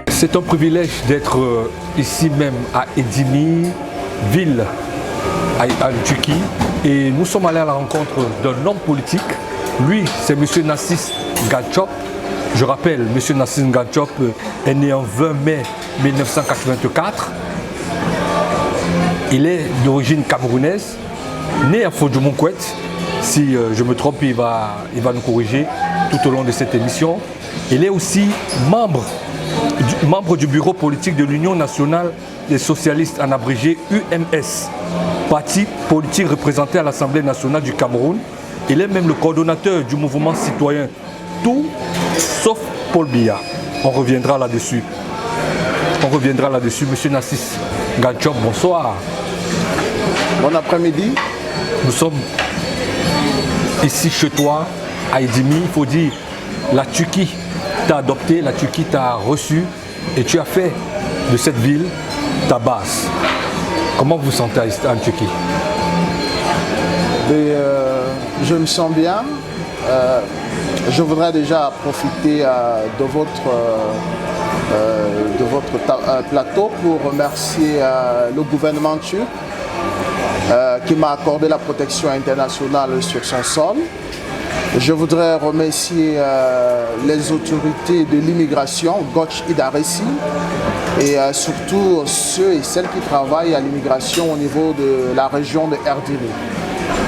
C'est un privilège d'être ici même à Edimir, ville en Turquie. Et nous sommes allés à la rencontre d'un homme politique. Lui, c'est M. Nassis Galchop. Je rappelle, M. Nassis Galchop est né en 20 mai 1984. Il est d'origine camerounaise, né à Fodjoumoukwet. Si je me trompe, il va nous corriger tout au long de cette émission. Il est aussi membre du bureau politique de l'Union nationale des socialistes, en abrégé UMS, parti politique représenté à l'Assemblée nationale du Cameroun. Il est même le coordonnateur du mouvement citoyen Tout sauf Paul Biya. On reviendra là-dessus. Monsieur Nassis Galchop, bonsoir. Bon après-midi. Nous sommes ici chez toi, à Edimir. Il faut dire, la Turquie t'a adopté, la Turquie t'a reçu et tu as fait de cette ville ta base. Comment vous vous sentez en Turquie? Je me sens bien. Je voudrais déjà profiter de votre plateau pour remercier le gouvernement turc qui m'a accordé la protection internationale sur son sol. Je voudrais remercier les autorités de l'immigration, Göç İdaresi, et surtout ceux et celles qui travaillent à l'immigration au niveau de la région de Edirne.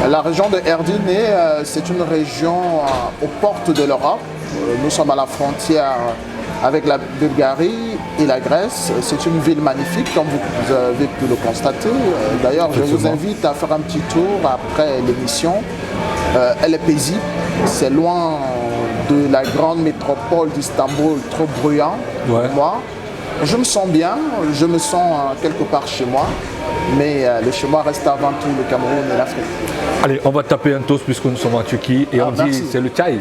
La région de Edirne, c'est une région aux portes de l'Europe. Nous sommes à la frontière avec la Bulgarie et la Grèce. C'est une ville magnifique, comme vous avez pu le constater. D'ailleurs, je vous invite à faire un petit tour après l'émission. Elle est paisible, c'est loin de la grande métropole d'Istanbul, trop bruyant pour moi. Je me sens bien, je me sens quelque part chez moi, mais le chez moi reste avant tout le Cameroun et l'Afrique. Allez, on va taper un toast puisque nous sommes en Turquie et on dit c'est le tchaï.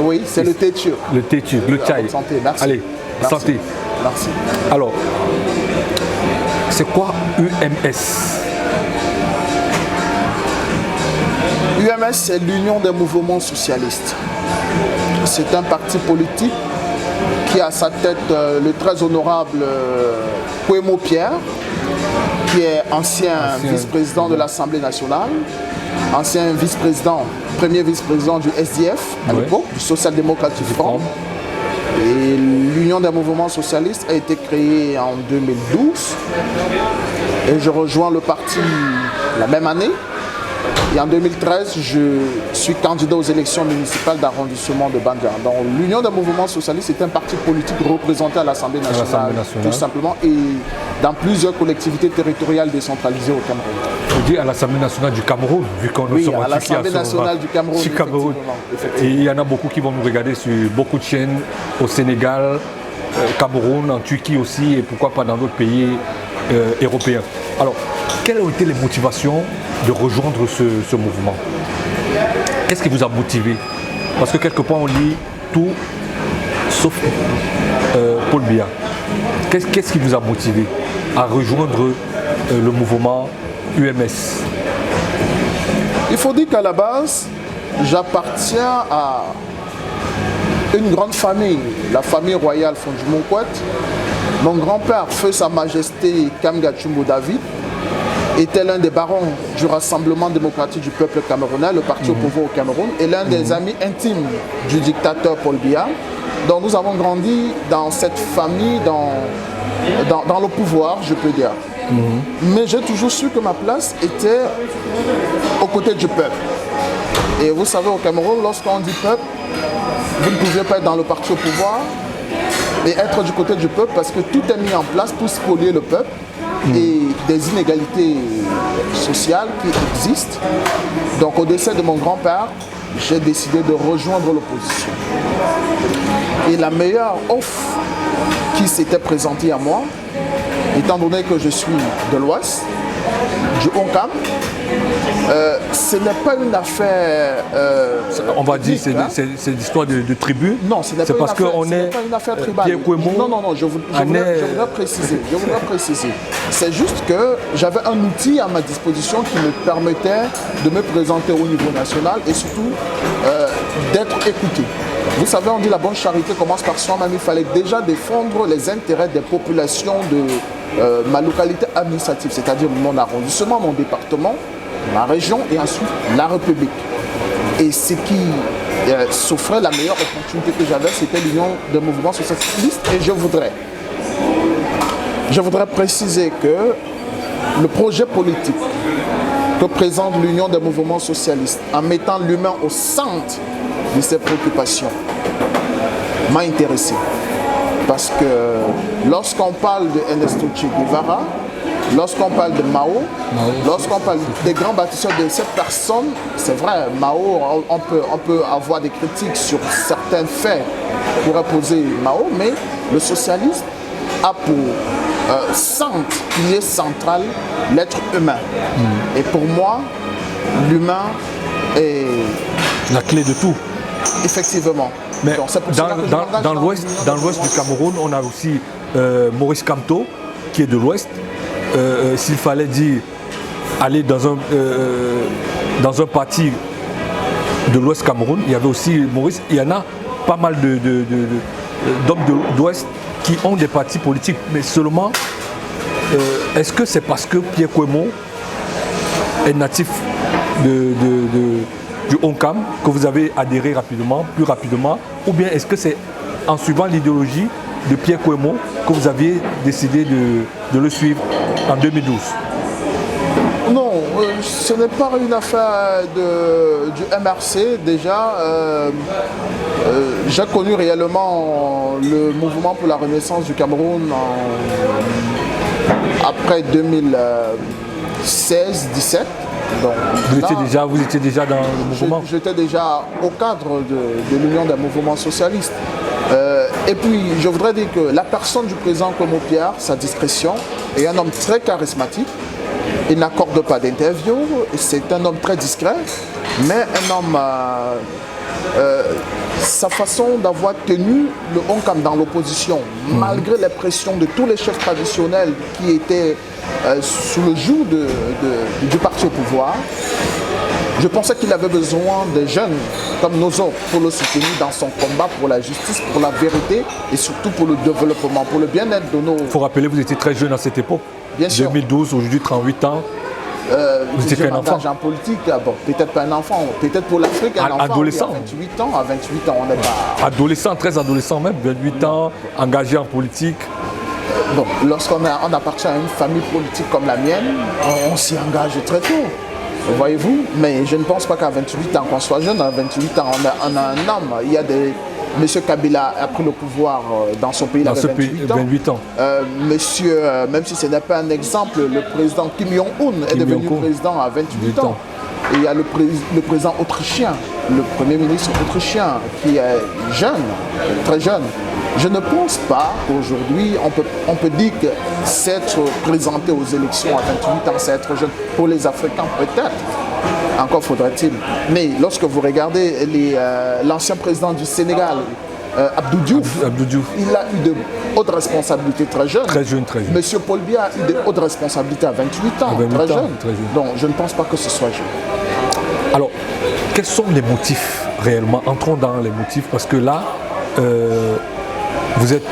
Oui, c'est le thé turc. Le thé turc, le tchaï. Santé, merci. Allez, merci. santé. Merci. Alors, c'est quoi UMS? UMS, c'est l'Union des mouvements socialistes. C'est un parti politique qui a à sa tête le très honorable Kwemo Pierre, qui est ancien vice-président de l'Assemblée nationale, ancien vice-président, premier vice-président du SDF à l'époque, du Social-démocrate du Front. Et l'Union des mouvements socialistes a été créée en 2012 et je rejoins le parti la même année. Et en 2013, je suis candidat aux élections municipales d'arrondissement de Bandia. Donc l'Union des mouvements socialistes est un parti politique représenté à l'Assemblée nationale, tout simplement, et dans plusieurs collectivités territoriales décentralisées au Cameroun. On dit à l'Assemblée nationale du Cameroun, vu qu'on nous sommes en Turquie. Oui, à l'Assemblée nationale du Cameroun, Et il y en a beaucoup qui vont nous regarder sur beaucoup de chaînes au Sénégal, Cameroun, en Turquie aussi, et pourquoi pas dans d'autres pays européens. Alors, quelles ont été les motivations de rejoindre ce mouvement? Qu'est-ce qui vous a motivé? Parce que quelque part on lit tout sauf Paul Biya. Qu'est-ce qui vous a motivé à rejoindre le mouvement UMS? Il faut dire qu'à la base, j'appartiens à une grande famille, la famille royale Fodjoumoukwet. Mon grand-père, feu Sa Majesté Kamgachumbo David, était l'un des barons du Rassemblement démocratique du peuple camerounais, le parti au pouvoir au Cameroun, et l'un des amis intimes du dictateur Paul Biya. Donc nous avons grandi dans cette famille, dans le pouvoir, je peux dire. Mais j'ai toujours su que ma place était aux côtés du peuple. Et vous savez, au Cameroun, lorsqu'on dit peuple, vous ne pouvez pas être dans le parti au pouvoir et être du côté du peuple parce que tout est mis en place pour spolier le peuple et des inégalités sociales qui existent. Donc au décès de mon grand-père, j'ai décidé de rejoindre l'opposition. Et la meilleure offre qui s'était présentée à moi, étant donné que je suis de l'Ouest, du Honkam, Ce n'est pas une affaire. On va dire ethnique, hein. c'est l'histoire de tribu. Non, ce n'est pas, parce qu'on ce n'est est pas une affaire tribale. Pierre Kouemon, Non, je voudrais préciser. Je voudrais préciser. C'est juste que j'avais un outil à ma disposition qui me permettait de me présenter au niveau national et surtout d'être écouté. Vous savez, on dit la bonne charité commence par soi-même. Il fallait déjà défendre les intérêts des populations de ma localité administrative, c'est-à-dire mon arrondissement, mon département, ma région et ensuite la République. Et ce qui s'offrait la meilleure opportunité que j'avais, c'était l'union des mouvements socialistes. Et je voudrais préciser que le projet politique que présente l'union des mouvements socialistes en mettant l'humain au centre de ses préoccupations m'a intéressé. Parce que lorsqu'on parle de Ernesto Che Guevara, lorsqu'on parle de Mao, lorsqu'on parle des grands bâtisseurs de cette personne, c'est vrai, Mao, on peut avoir des critiques sur certains faits pour opposer Mao, mais le socialisme a pour centre, pilier central, l'être humain. Et pour moi, l'humain est la clé de tout. Effectivement. Mais donc, dans l'ouest du Cameroun, on a aussi Maurice Kamto, qui est de l'ouest. S'il fallait dire aller dans un parti de l'ouest Cameroun, il y avait aussi Maurice. Il y en a pas mal d'hommes de l'ouest qui ont des partis politiques. Mais seulement, est-ce que c'est parce que Pierre Kouemon est natif du Onkam que vous avez adhéré plus rapidement, ou bien est-ce que c'est en suivant l'idéologie de Pierre Kouemon que vous aviez décidé de le suivre en 2012? Non, ce n'est pas une affaire du MRC. Déjà, j'ai connu réellement le mouvement pour la renaissance du Cameroun après 2016-17. Donc, vous étiez déjà dans le mouvement? J'étais déjà au cadre de l'Union des mouvements socialistes. Et puis, je voudrais dire que la personne du président Kouemon Pierre, sa discrétion, est un homme très charismatique. Il n'accorde pas d'interview. C'est un homme très discret, mais un homme... sa façon d'avoir tenu le Onkam dans l'opposition, malgré les pressions de tous les chefs traditionnels qui étaient sous le joug du parti au pouvoir, je pensais qu'il avait besoin de jeunes comme nous autres pour le soutenir dans son combat pour la justice, pour la vérité et surtout pour le développement, pour le bien-être de nos... Il faut rappeler, vous étiez très jeune à cette époque. Bien sûr. 2012, aujourd'hui 38 ans. Vous étiez un enfant. En politique, bon, peut-être pas un enfant, peut-être pour l'Afrique un enfant. Adolescent. Oui, à 28 ans, on n'est pas... Adolescent, très adolescent même, 28 ans, engagé en politique. Bon, lorsqu'on appartient à une famille politique comme la mienne, on s'y engage très tôt. Voyez-vous, mais je ne pense pas qu'à 28 ans, qu'on soit jeune, à 28 ans, on a un homme. Il y a des... Monsieur Kabila a pris le pouvoir dans son pays, il avait 28 ans. Monsieur, même si ce n'est pas un exemple, le président Kim Jong-un est devenu président à 28 ans. Et il y a le président autrichien, le premier ministre autrichien, qui est jeune, très jeune. Je ne pense pas qu'aujourd'hui, on peut dire que s'être présenté aux élections à 28 ans, c'est être jeune. Pour les Africains, peut-être. Encore faudrait-il. Mais lorsque vous regardez l'ancien président du Sénégal, Abdou Diouf, il a eu de hautes responsabilités très jeune. Très jeune. Monsieur Paul Biya a eu de hautes responsabilités à 28 ans, très jeune. Donc je ne pense pas que ce soit jeune. Alors, quels sont les motifs réellement? Entrons dans les motifs, parce que là, vous êtes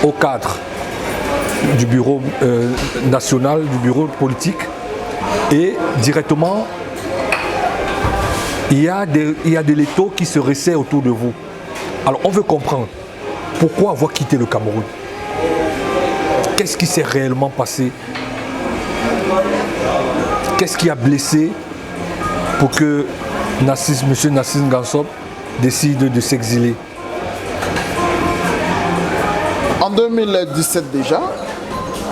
au cadre du bureau national, du bureau politique, et directement, il y a de l'étau qui se resserre autour de vous. Alors, on veut comprendre pourquoi avoir quitté le Cameroun. Qu'est-ce qui s'est réellement passé? Qu'est-ce qui a blessé pour que M. Nassir Ngansop décide de s'exiler? En 2017 déjà,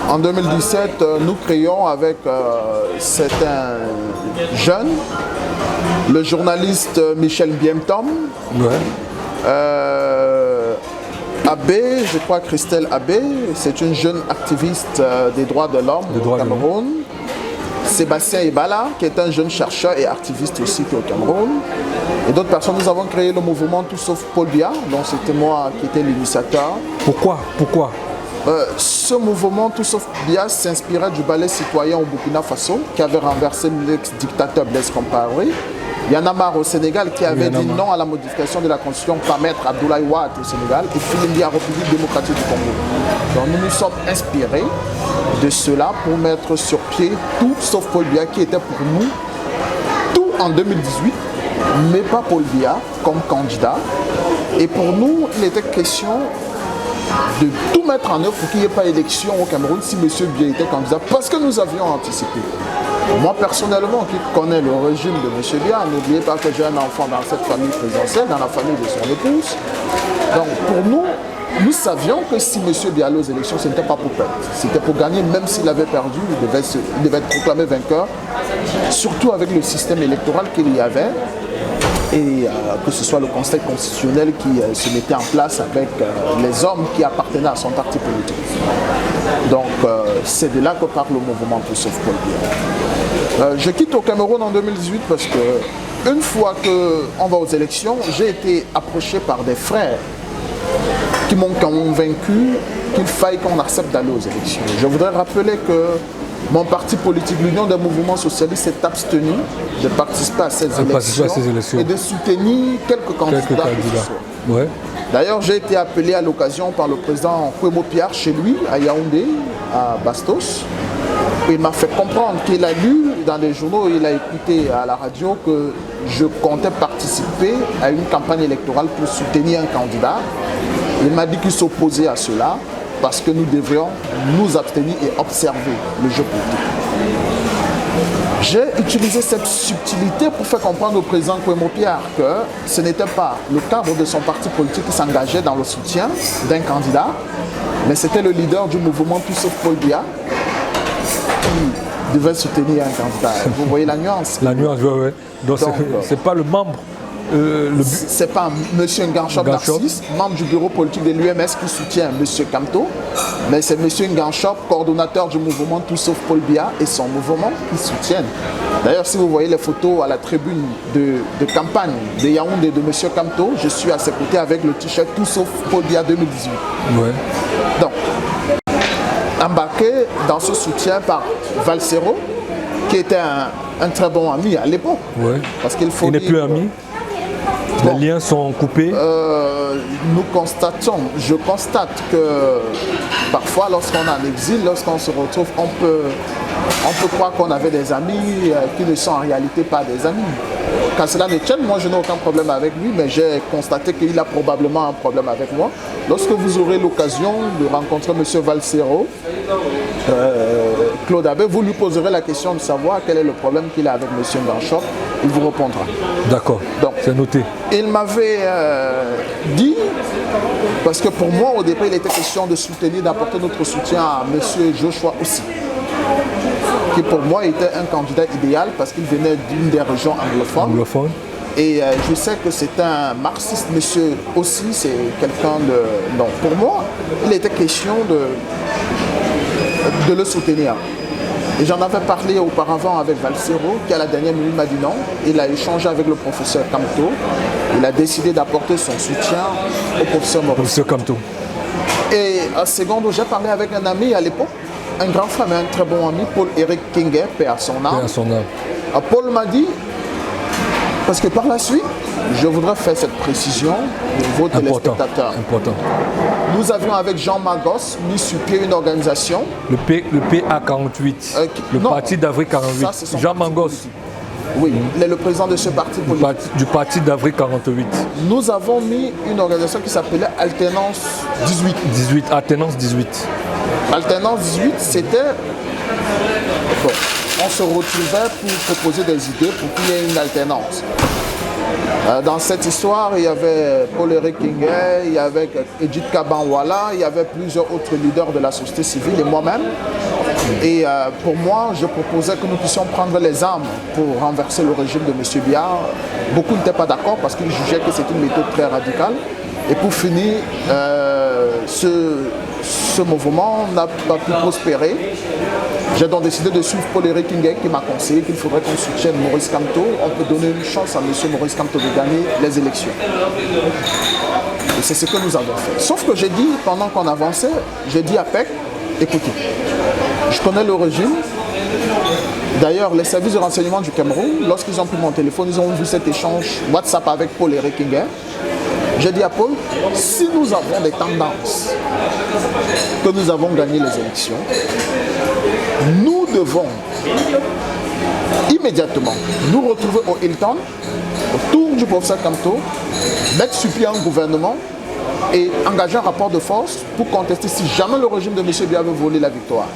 en 2017, nous créons avec certains jeunes, le journaliste Michel Biemtom, Abbé, je crois Christelle Abbé, c'est une jeune activiste des droits de l'homme au Cameroun. Sébastien Ebala, qui est un jeune chercheur et activiste aussi qui est au Cameroun. Et d'autres personnes, nous avons créé le mouvement Tout sauf Paul Biya, dont c'était moi qui étais l'initiateur. Pourquoi? Ce mouvement Tout sauf Biya s'inspirait du ballet citoyen au Burkina Faso, qui avait renversé l'ex-dictateur Blaise Compaoré. Il y en a marre au Sénégal qui avait dit non à la modification de la constitution par maître Abdoulaye Wade au Sénégal et Filimbi à la République démocratique du Congo. Donc nous nous sommes inspirés de cela pour mettre sur pied Tout sauf Paul Biya qui était pour nous tout en 2018, mais pas Paul Biya comme candidat. Et pour nous, il était question de tout mettre en œuvre pour qu'il n'y ait pas d'élection au Cameroun si M. Biya était candidat, parce que nous avions anticipé. Moi, personnellement, qui connais le régime de M. Biya, n'oubliez pas que j'ai un enfant dans cette famille présidentielle, dans la famille de son épouse. Donc, pour nous, nous savions que si M. Biya allait aux élections, ce n'était pas pour perdre. C'était pour gagner, même s'il avait perdu, il devait être proclamé vainqueur, surtout avec le système électoral qu'il y avait. Et que ce soit le Conseil constitutionnel qui se mettait en place avec les hommes qui appartenaient à son parti politique. Donc c'est de là que part le mouvement Tout sauf Paul Biya. Je quitte au Cameroun en 2018 parce que une fois qu'on va aux élections, j'ai été approché par des frères qui m'ont convaincu qu'il faille qu'on accepte d'aller aux élections. Je voudrais rappeler que mon parti politique, l'Union des mouvements socialistes, s'est abstenu de participer à ces élections et de soutenir quelques candidats. Ouais. D'ailleurs, j'ai été appelé à l'occasion par le président Kwemo Pierre chez lui, à Yaoundé, à Bastos. Il m'a fait comprendre qu'il a lu dans des journaux, il a écouté à la radio que je comptais participer à une campagne électorale pour soutenir un candidat. Il m'a dit qu'il s'opposait à cela, parce que nous devrions nous abstenir et observer le jeu politique. J'ai utilisé cette subtilité pour faire comprendre au président Kwemo Pierre que ce n'était pas le cadre de son parti politique qui s'engageait dans le soutien d'un candidat, mais c'était le leader du mouvement Tout sauf Paul Biya qui devait soutenir un candidat. Vous voyez la nuance? La nuance, oui. Donc c'est pas le membre. C'est pas M. Nganchop Narcisse, membre du bureau politique de l'UMS qui soutient M. Kamto, mais c'est M. Nganchop, coordonnateur du mouvement Tout sauf Paul Biya et son mouvement qui soutiennent. D'ailleurs, si vous voyez les photos à la tribune de campagne de Yaoundé de M. Kamto, je suis à ses côtés avec le t-shirt Tout sauf Paul Biya 2018. Ouais. Donc, embarqué dans ce soutien par Valsero, qui était un très bon ami à l'époque. Ouais. Parce qu'il faut il n'est plus ami. Les liens sont coupés. Nous constatons, je constate que parfois lorsqu'on est en exil, lorsqu'on se retrouve, on peut croire qu'on avait des amis qui ne sont en réalité pas des amis. Quand cela ne tienne, moi je n'ai aucun problème avec lui, mais j'ai constaté qu'il a probablement un problème avec moi. Lorsque vous aurez l'occasion de rencontrer M. Valsero, Claude Abbé, vous lui poserez la question de savoir quel est le problème qu'il a avec M. Nganchop. Il vous répondra. D'accord, c'est noté. Il m'avait dit, parce que pour moi au départ il était question de soutenir, d'apporter notre soutien à M. Joshua aussi, qui pour moi était un candidat idéal parce qu'il venait d'une des régions anglophones. Et je sais que c'est un marxiste, monsieur aussi, c'est quelqu'un de... Donc pour moi, il était question de le soutenir. Et j'en avais parlé auparavant avec Valsero, qui à la dernière minute m'a dit non. Il a échangé avec le professeur Kamto. Il a décidé d'apporter son soutien au professeur Maurice. Professeur Kamto. Et à seconde, j'ai parlé avec un ami à l'époque, un grand frère, mais un très bon ami, Paul-Éric Kinguet, paix à son âme. Paul m'a dit, parce que par la suite, je voudrais faire cette précision pour vos téléspectateurs. Important. Nous avions avec Jean Magos mis sur pied une organisation. Le PA48, le Parti d'Avril 48. Jean Magos. Oui, il est le président de ce parti politique. Du Parti d'Avril 48. Nous avons mis une organisation qui s'appelait Alternance 18. Alternance 18. Alternance 18, c'était... Bon, on se retrouvait pour proposer des idées pour qu'il y ait une alternance. Dans cette histoire, il y avait Paul-Éric Kinguet, il y avait Edith Kabanwala, il y avait plusieurs autres leaders de la société civile et moi-même. Et pour moi, je proposais que nous puissions prendre les armes pour renverser le régime de M. Biya. Beaucoup n'étaient pas d'accord parce qu'ils jugeaient que c'est une méthode très radicale. Et pour finir, ce mouvement n'a pas pu prospérer. J'ai donc décidé de suivre Paul-Éric Nguyen qui m'a conseillé qu'il faudrait qu'on soutienne Maurice Kamto. On peut donner une chance à M. Maurice Kamto de gagner les élections. Et c'est ce que nous avons fait. Sauf que j'ai dit, pendant qu'on avançait, j'ai dit à PEC, écoutez, je connais le régime. D'ailleurs, les services de renseignement du Cameroun, lorsqu'ils ont pris mon téléphone, ils ont vu cet échange WhatsApp avec Paul-Éric Nguyen. J'ai dit à Paul, si nous avons des tendances que nous avons gagné les élections, nous devons immédiatement nous retrouver au Hilton, autour du professeur Kamto, mettre sur pied un gouvernement et engager un rapport de force pour contester si jamais le régime de M. Biya veut voler la victoire.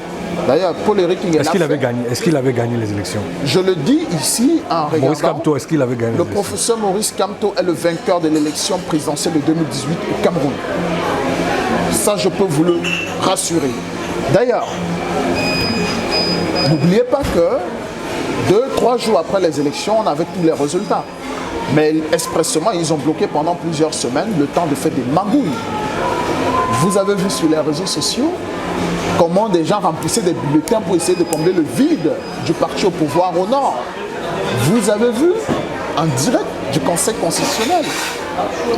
D'ailleurs, Paul-Éric Nguyen est-ce qu'il avait gagné? Est-ce qu'il avait gagné les élections? Je le dis ici en regardant. Maurice Kamto, est-ce qu'il avait gagné le professeur Maurice Kamto est le vainqueur de l'élection présidentielle de 2018 au Cameroun. Ça, je peux vous le rassurer. D'ailleurs, n'oubliez pas que 2-3 jours après les élections, on avait tous les résultats. Mais expressément, ils ont bloqué pendant plusieurs semaines le temps de faire des magouilles. Vous avez vu sur les réseaux sociaux comment des gens remplissaient des bulletins pour essayer de combler le vide du parti au pouvoir au nord. Vous avez vu en direct du Conseil constitutionnel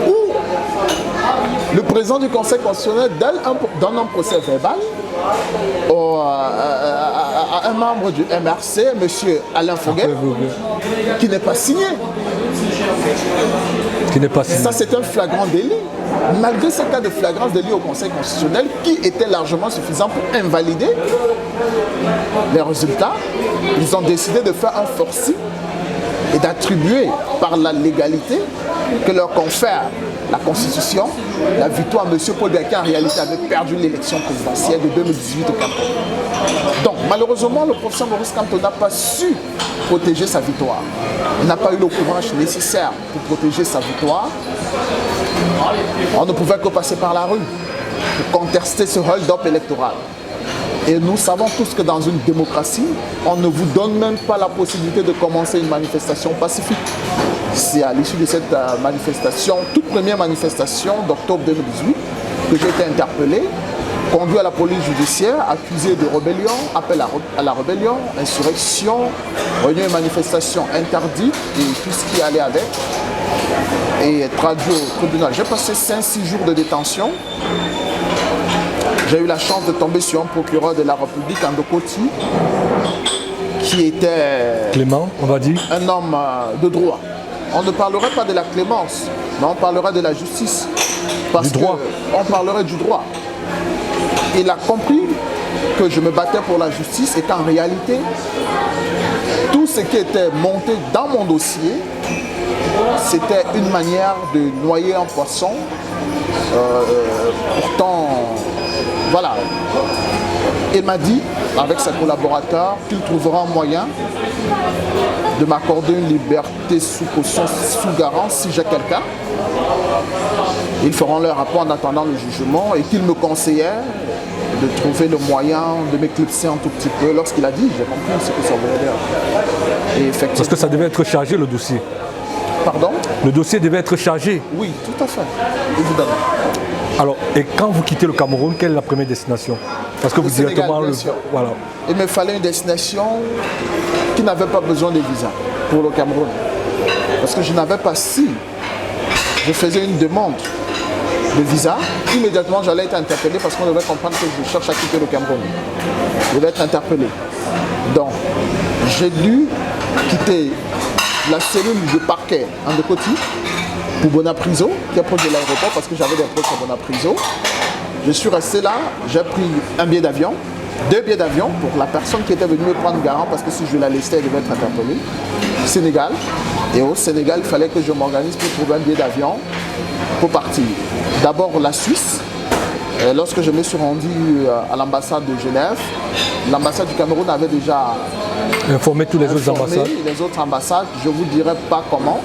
où le président du Conseil constitutionnel donne un procès verbal à un membre du MRC, M. Alain Foguet, qui n'est pas signé. Ça, c'est un flagrant délit. Malgré ce cas de flagrance délit au Conseil constitutionnel, qui était largement suffisant pour invalider les résultats, ils ont décidé de faire un forcing et d'attribuer par la légalité que leur confère la Constitution la victoire à M. Paul Biya qui en réalité avait perdu l'élection présidentielle de 2018 au Cameroun. Donc malheureusement, le professeur Maurice Kamto n'a pas su protéger sa victoire. Il n'a pas eu le courage nécessaire pour protéger sa victoire. On ne pouvait que passer par la rue pour contester ce hold-up électoral. Et nous savons tous que dans une démocratie, on ne vous donne même pas la possibilité de commencer une manifestation pacifique. C'est à l'issue de cette manifestation, toute première manifestation d'octobre 2018, que j'ai été interpellé, conduit à la police judiciaire, accusé de rébellion, appel à la rébellion, insurrection, réunion et manifestation interdite et tout ce qui allait avec, et traduit au tribunal. J'ai passé 5-6 jours de détention. J'ai eu la chance de tomber sur un procureur de la République, Ndokoti, qui était Clément, on va dire. Un homme de droit. On ne parlerait pas de la clémence, mais on parlerait de la justice. Parce qu'on parlerait du droit. Il a compris que je me battais pour la justice et qu'en réalité, tout ce qui était monté dans mon dossier, c'était une manière de noyer un poisson. Pourtant, voilà. Il m'a dit, avec ses collaborateurs, qu'il trouvera un moyen de m'accorder une liberté sous caution, sous garance, si j'ai quelqu'un. Ils feront leur rapport en attendant le jugement et qu'il me conseillait de trouver le moyen de m'éclipser un tout petit peu. Lorsqu'il a dit, j'ai compris ce que ça voulait dire. Et effectivement, parce que ça devait être chargé, le dossier. Pardon? Le dossier devait être chargé. Oui, tout à fait, évidemment. Alors, et quand vous quittez le Cameroun, quelle est la première destination? Parce que vous directement... Voilà. Il me fallait une destination qui n'avait pas besoin de visa pour le Cameroun. Parce que je n'avais pas, si je faisais une demande de visa, immédiatement j'allais être interpellé parce qu'on devait comprendre que je cherche à quitter le Cameroun. Je devais être interpellé. Donc, j'ai dû quitter la cellule du parquet en Ndokoti pour Bonapriso, qui est proche de l'aéroport parce que j'avais des proches à Bonapriso. Je suis resté là, j'ai pris un billet d'avion, 2 billets d'avion pour la personne qui était venue me prendre garant parce que si je la laissais, elle devait être interpellée. Sénégal. Et au Sénégal, il fallait que je m'organise pour trouver un billet d'avion pour partir. D'abord la Suisse. Et lorsque je me suis rendu à l'ambassade de Genève, l'ambassade du Cameroun avait déjà informé tous les autres ambassades. Les autres ambassades, je ne vous dirai pas comment,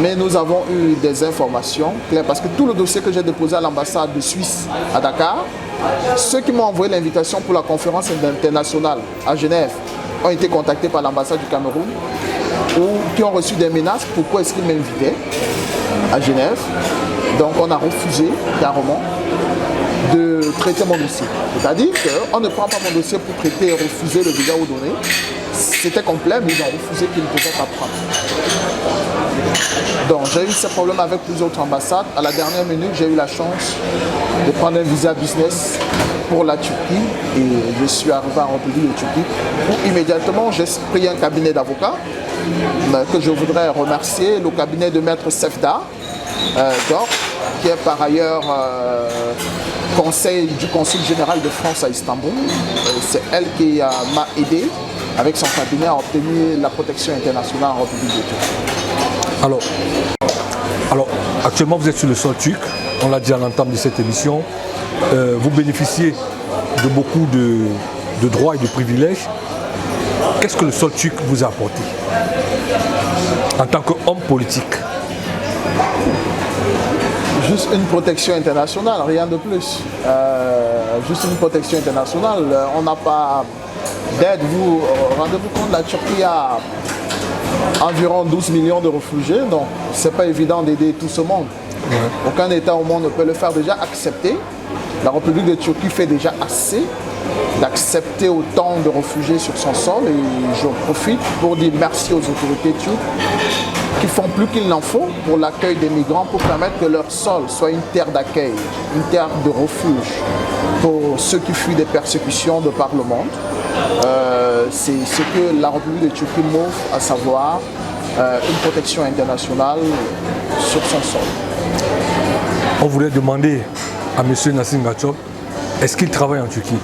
mais nous avons eu des informations claires parce que tout le dossier que j'ai déposé à l'ambassade de Suisse à Dakar, ceux qui m'ont envoyé l'invitation pour la conférence internationale à Genève ont été contactés par l'ambassade du Cameroun ou qui ont reçu des menaces. Pourquoi est-ce qu'ils m'invitaient? à Genève. Donc on a refusé carrément de traiter mon dossier. C'est-à-dire qu'on ne prend pas mon dossier pour traiter et refuser le visa ou donner. C'était complet, mais ils ont refusé qu'ils ne pouvaient pas prendre. Donc j'ai eu ce problème avec plusieurs autres ambassades. À la dernière minute, j'ai eu la chance de prendre un visa business pour la Turquie et je suis arrivé en République de Turquie où immédiatement j'ai pris un cabinet d'avocats que je voudrais remercier, le cabinet de maître Sefda d'Or, qui est par ailleurs conseil du Consul général de France à Istanbul. C'est elle qui m'a aidé avec son cabinet à obtenir la protection internationale en République de Turquie. Alors, actuellement vous êtes sur le sol turc, on l'a dit à l'entame de cette émission. Vous bénéficiez de beaucoup de droits et de privilèges. Qu'est-ce que le sol turc vous a apporté en tant qu'homme politique? Juste une protection internationale, rien de plus. Juste une protection internationale. On n'a pas d'aide. Vous rendez-vous compte, la Turquie a environ 12 millions de réfugiés, donc c'est pas évident d'aider tout ce monde. Ouais. Aucun État au monde ne peut le faire. Déjà accepter. La République de Turquie fait déjà assez d'accepter autant de réfugiés sur son sol et je profite pour dire merci aux autorités turques qui font plus qu'il n'en faut pour l'accueil des migrants, pour permettre que leur sol soit une terre d'accueil, une terre de refuge pour ceux qui fuient des persécutions de par le monde. C'est ce que la République de Turquie m'offre, à savoir une protection internationale sur son sol. On voulait demander à M. Nassim Gatchop, est-ce qu'il travaille en Turquie?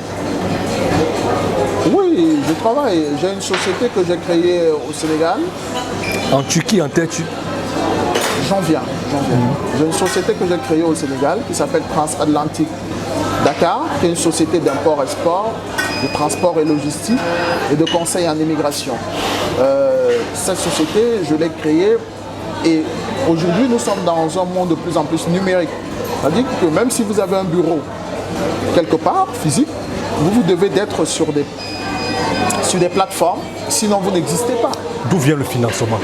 Oui, je travaille. J'ai une société que j'ai créée au Sénégal. En Turquie, en tête? J'en viens. J'ai une société que j'ai créée au Sénégal qui s'appelle Transatlantique Dakar, qui est une société d'import-export, de transport et logistique et de conseil en immigration. Cette société, je l'ai créée et aujourd'hui, nous sommes dans un monde de plus en plus numérique. C'est-à-dire que même si vous avez un bureau quelque part, physique, vous devez être sur des plateformes, sinon vous n'existez pas. D'où vient le financement?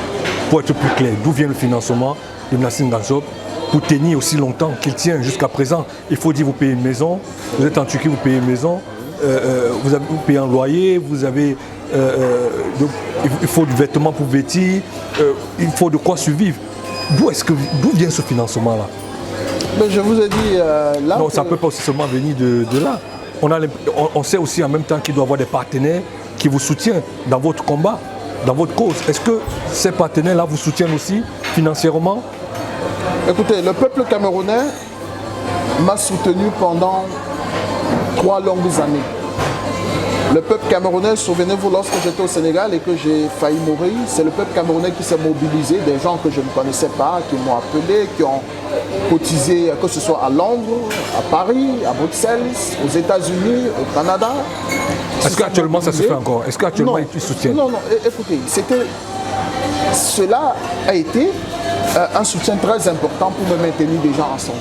Pour être plus clair, d'où vient le financement de Nassim Gatchop pour tenir aussi longtemps qu'il tient jusqu'à présent? Il faut dire, vous payez une maison, vous êtes en Turquie, vous payez une maison, vous payez un loyer, vous avez, donc, il faut du vêtement pour vêtir, il faut de quoi survivre. D'où vient ce financement-là? Mais je vous ai dit là. Non, ça ne peut pas aussi seulement venir de là. On sait aussi en même temps qu'il doit y avoir des partenaires qui vous soutiennent dans votre combat, dans votre cause. Est-ce que ces partenaires-là vous soutiennent aussi financièrement? Écoutez, le peuple camerounais m'a soutenu pendant 3 longues années. Le peuple camerounais, souvenez-vous, lorsque j'étais au Sénégal et que j'ai failli mourir, c'est le peuple camerounais qui s'est mobilisé, des gens que je ne connaissais pas, qui m'ont appelé, qui ont cotisé, que ce soit à Londres, à Paris, à Bruxelles, aux États-Unis, au Canada. Est-ce qu'actuellement ça se fait encore? Est-ce qu'actuellement ils soutiennent? Non, écoutez, cela a été un soutien très important pour me maintenir des gens ensemble.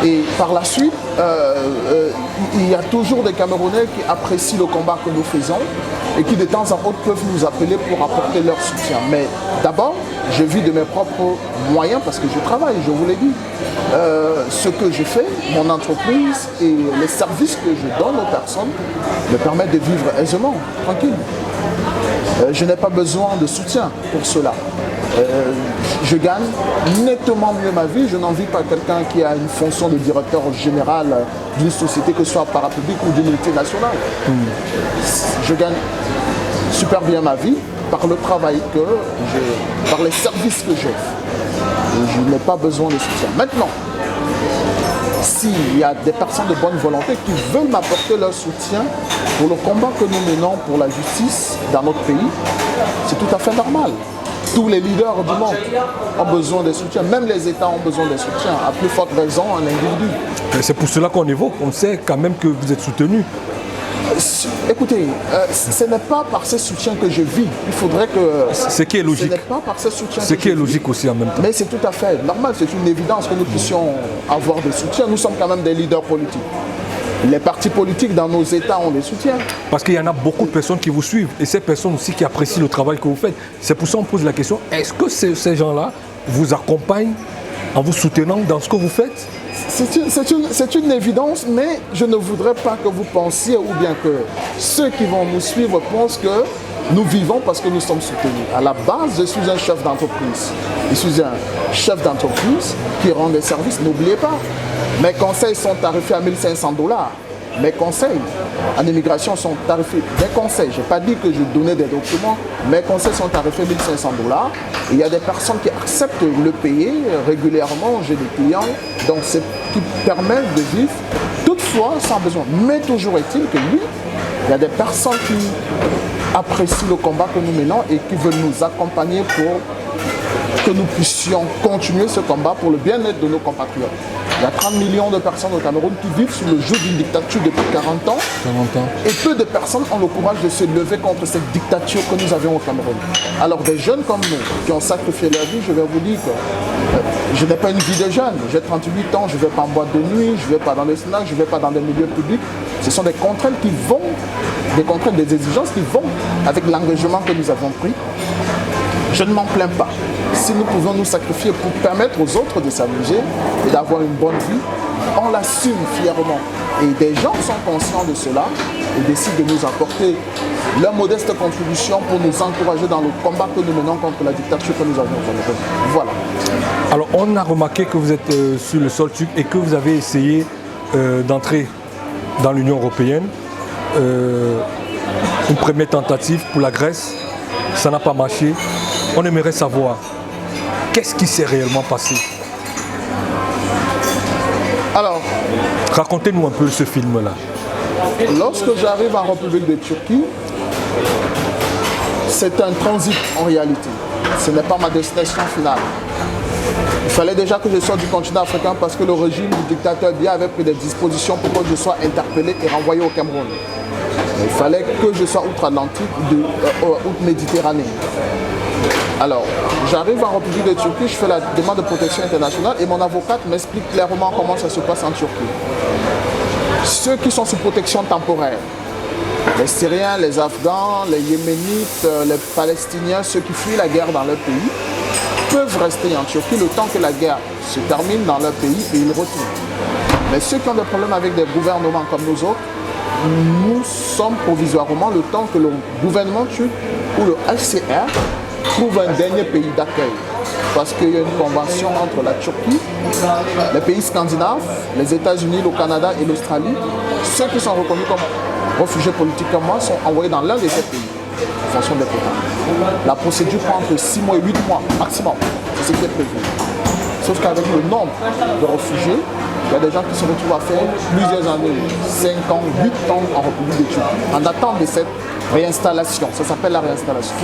Et par la suite, il y a toujours des Camerounais qui apprécient le combat que nous faisons et qui de temps en temps peuvent nous appeler pour apporter leur soutien. Mais d'abord, je vis de mes propres moyens parce que je travaille, je vous l'ai dit. Ce que je fais, mon entreprise et les services que je donne aux personnes me permettent de vivre aisément, tranquille. Je n'ai pas besoin de soutien pour cela. Je gagne nettement mieux ma vie. Je n'envie pas quelqu'un qui a une fonction de directeur général d'une société, que ce soit parapublique ou d'une multinationale. Je gagne super bien ma vie par le travail par les services que j'ai. Je n'ai pas besoin de soutien. Maintenant, s'il y a des personnes de bonne volonté qui veulent m'apporter leur soutien pour le combat que nous menons pour la justice dans notre pays, c'est tout à fait normal. Tous les leaders du monde ont besoin de soutien, même les États ont besoin de soutien, à plus forte raison un individu. C'est pour cela qu'on évoque, on sait quand même que vous êtes soutenu. Écoutez, ce n'est pas par ce soutien que je vis. Il faudrait que... Ce qui est logique. Ce n'est pas par ce soutien Ce qui est logique aussi en même temps. Mais c'est tout à fait normal, c'est une évidence que nous puissions avoir des soutiens. Nous sommes quand même des leaders politiques. Les partis politiques dans nos États ont des soutiens. Parce qu'il y en a beaucoup de personnes qui vous suivent et ces personnes aussi qui apprécient le travail que vous faites. C'est pour ça qu'on pose la question, est-ce que ces gens-là vous accompagnent en vous soutenant dans ce que vous faites? C'est une évidence, mais je ne voudrais pas que vous pensiez ou bien que ceux qui vont nous suivre pensent que nous vivons parce que nous sommes soutenus. À la base, je suis un chef d'entreprise. Je suis un chef d'entreprise qui rend des services. N'oubliez pas, mes conseils sont tarifés à 1 500 $. Mes conseils en immigration sont tarifés. Mes conseils, je n'ai pas dit que je donnais des documents. Mes conseils sont tarifés 1 500 $. Il y a des personnes qui acceptent de le payer régulièrement. J'ai des clients. Donc, c'est ce qui permet de vivre toutefois sans besoin. Mais toujours est-il que oui, il y a des personnes qui apprécient le combat que nous menons et qui veulent nous accompagner pour que nous puissions continuer ce combat pour le bien-être de nos compatriotes. Il y a 30 millions de personnes au Cameroun qui vivent sous le joug d'une dictature depuis 40 ans. Et peu de personnes ont le courage de se lever contre cette dictature que nous avions au Cameroun. Alors des jeunes comme nous, qui ont sacrifié leur vie, je vais vous dire que je n'ai pas une vie de jeune. J'ai 38 ans, je ne vais pas en boîte de nuit, je ne vais pas dans les snacks, je ne vais pas dans les milieux publics. Ce sont des contraintes qui vont, des exigences qui vont avec l'engagement que nous avons pris. Je ne m'en plains pas. Si nous pouvons nous sacrifier pour permettre aux autres de s'amuser et d'avoir une bonne vie, on l'assume fièrement. Et des gens sont conscients de cela et décident de nous apporter leur modeste contribution pour nous encourager dans le combat que nous menons contre la dictature que nous avons au Cameroun. Voilà. Alors, on a remarqué que vous êtes sur le sol turc et que vous avez essayé d'entrer dans l'Union européenne. Une première tentative pour la Grèce, ça n'a pas marché. On aimerait savoir, qu'est-ce qui s'est réellement passé? Alors, racontez-nous un peu ce film-là. Lorsque j'arrive en République de Turquie, c'est un transit en réalité. Ce n'est pas ma destination finale. Il fallait déjà que je sorte du continent africain parce que le régime du dictateur Biya avait pris des dispositions pour que je sois interpellé et renvoyé au Cameroun. Il fallait que je sois outre-Atlantique, outre-Méditerranée. Alors, j'arrive en République de Turquie, je fais la demande de protection internationale et mon avocate m'explique clairement comment ça se passe en Turquie. Ceux qui sont sous protection temporaire, les Syriens, les Afghans, les Yéménites, les Palestiniens, ceux qui fuient la guerre dans leur pays, peuvent rester en Turquie le temps que la guerre se termine dans leur pays et ils retournent. Mais ceux qui ont des problèmes avec des gouvernements comme nous autres, nous sommes provisoirement le temps que le gouvernement turc ou le HCR trouve un dernier pays d'accueil. Parce qu'il y a une convention entre la Turquie, les pays scandinaves, les États-Unis, le Canada et l'Australie. Ceux qui sont reconnus comme réfugiés politiquement sont envoyés dans l'un de ces pays, en fonction des quotas. La procédure prend entre 6 mois et 8 mois maximum. C'est ce qui est prévu. Sauf qu'avec le nombre de réfugiés, il y a des gens qui se retrouvent à faire plusieurs années, 5 ans, 8 ans en République de Turquie, en attente de cette réinstallation. Ça s'appelle la réinstallation.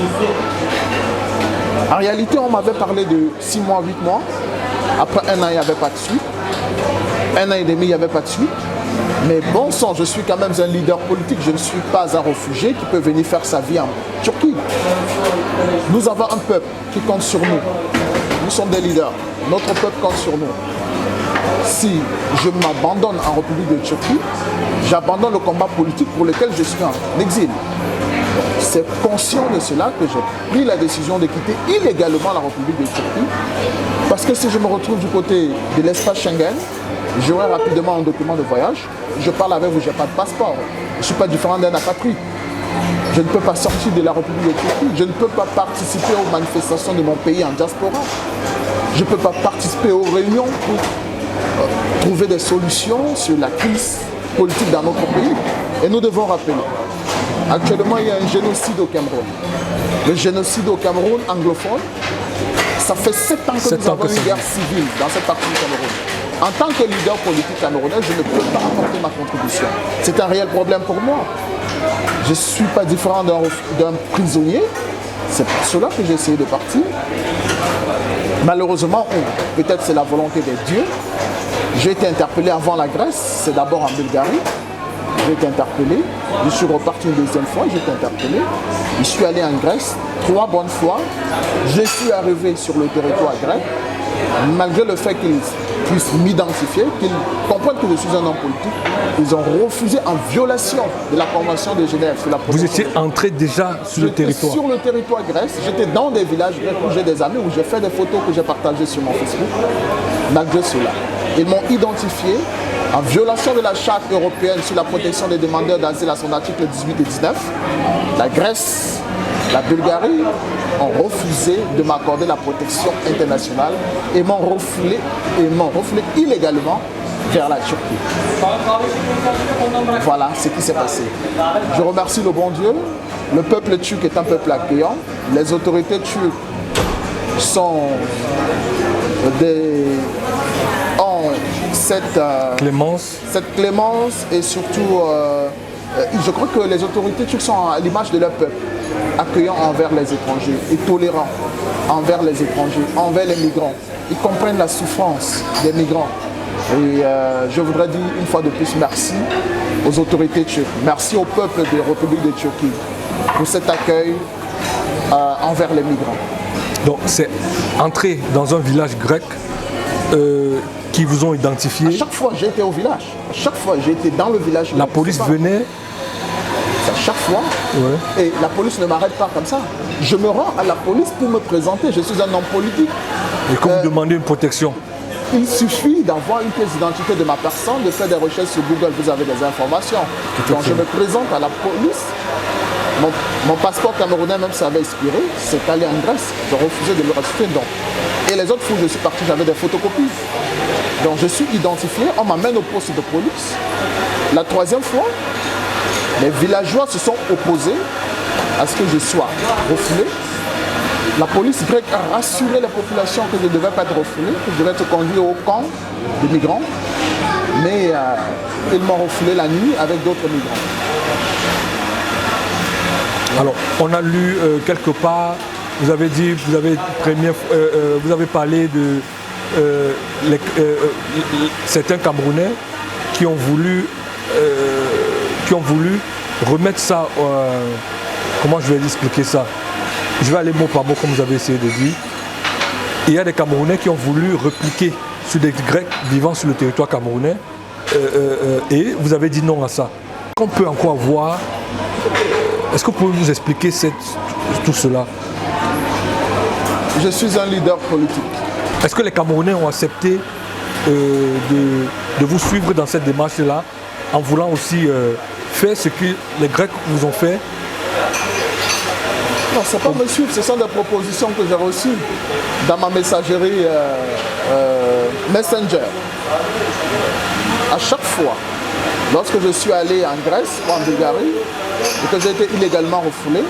En réalité, on m'avait parlé de 6 mois, 8 mois. Après un an, il n'y avait pas de suite. Un an et demi, il n'y avait pas de suite. Mais bon sang, je suis quand même un leader politique. Je ne suis pas un réfugié qui peut venir faire sa vie en Turquie. Nous avons un peuple qui compte sur nous. Nous sommes des leaders. Notre peuple compte sur nous. Si je m'abandonne en République de Turquie, j'abandonne le combat politique pour lequel je suis en exil. C'est conscient de cela que j'ai pris la décision de quitter illégalement la République de Turquie. Parce que si je me retrouve du côté de l'espace Schengen, j'aurai rapidement un document de voyage. Je parle avec vous, je n'ai pas de passeport. Je ne suis pas différent d'un apatride. Je ne peux pas sortir de la République de Turquie. Je ne peux pas participer aux manifestations de mon pays en diaspora. Je ne peux pas participer aux réunions pour trouver des solutions sur la crise politique dans notre pays. Et nous devons rappeler, actuellement il y a un génocide au Cameroun. Le génocide au Cameroun anglophone, ça fait 7 ans que nous avons une guerre civile dans cette partie du Cameroun. En tant que leader politique camerounais, je ne peux pas apporter ma contribution. C'est un réel problème pour moi. Je ne suis pas différent d'un prisonnier. C'est pour cela que j'ai essayé de partir. Malheureusement, peut-être c'est la volonté des dieux. J'ai été interpellé avant la Grèce, c'est d'abord en Bulgarie. J'ai été interpellé, je suis reparti une deuxième fois, j'ai été interpellé. Je suis allé en Grèce 3 bonnes fois. Je suis arrivé sur le territoire grec. malgré le fait qu'ils puissent m'identifier, qu'ils comprennent que je suis un homme politique, ils ont refusé en violation de la Convention de Genève sur la protection. Vous étiez entré déjà sur le territoire? Sur le territoire grec, j'étais dans des villages grecs où j'ai des amis, où j'ai fait des photos que j'ai partagées sur mon Facebook, malgré cela. Ils m'ont identifié en violation de la Charte européenne sur la protection des demandeurs d'asile à son article 18 et 19. La Grèce, la Bulgarie ont refusé de m'accorder la protection internationale et m'ont refoulé illégalement vers la Turquie. Voilà ce qui s'est passé. Je remercie le bon Dieu. Le peuple turc est un peuple accueillant. Les autorités turques sont ont cette clémence et surtout, je crois que les autorités turques sont à l'image de leur peuple, accueillants envers les étrangers et tolérants envers les étrangers, envers les migrants. Ils comprennent la souffrance des migrants. Et je voudrais dire une fois de plus merci aux autorités turques, merci au peuple de la République de Turquie pour cet accueil envers les migrants. Donc c'est entrer dans un village grec qui vous ont identifié. À chaque fois j'ai été au village, à chaque fois j'ai été dans le village. La police venait. À chaque fois, ouais. Et la police ne m'arrête pas comme ça. Je me rends à la police pour me présenter, je suis un homme politique. Et quand vous demandez une protection? Il suffit d'avoir une pièce d'identité de ma personne, de faire des recherches sur Google, vous avez des informations. Donc je me présente à la police. Mon passeport camerounais même ça avait expiré, c'est allé en Grèce, j'ai refusé de le racheter. Et les autres fois où je suis parti, j'avais des photocopies. Donc je suis identifié, on m'amène au poste de police. La troisième fois, les villageois se sont opposés à ce que je sois refoulé. La police grecque a rassuré la population que je ne devais pas être refoulé, que je devais être conduit au camp des migrants. Mais ils m'ont refoulé la nuit avec d'autres migrants. Alors, on a lu quelque part, vous avez dit, vous avez parlé de certains Camerounais qui ont voulu remettre ça, comment je vais expliquer ça? Je vais aller mot par mot comme vous avez essayé de dire. Il y a des Camerounais qui ont voulu répliquer sur des Grecs vivant sur le territoire camerounais et vous avez dit non à ça. Qu'on peut encore voir, est-ce que vous pouvez nous expliquer tout cela? Je suis un leader politique. Est-ce que les Camerounais ont accepté de vous suivre dans cette démarche-là en voulant aussi faire ce que les Grecs vous ont fait? Non, ce n'est pas me suivre, ce sont des propositions que j'ai reçues dans ma messagerie Messenger. À chaque fois, lorsque je suis allé en Grèce ou en Bulgarie et que j'ai été illégalement refoulé,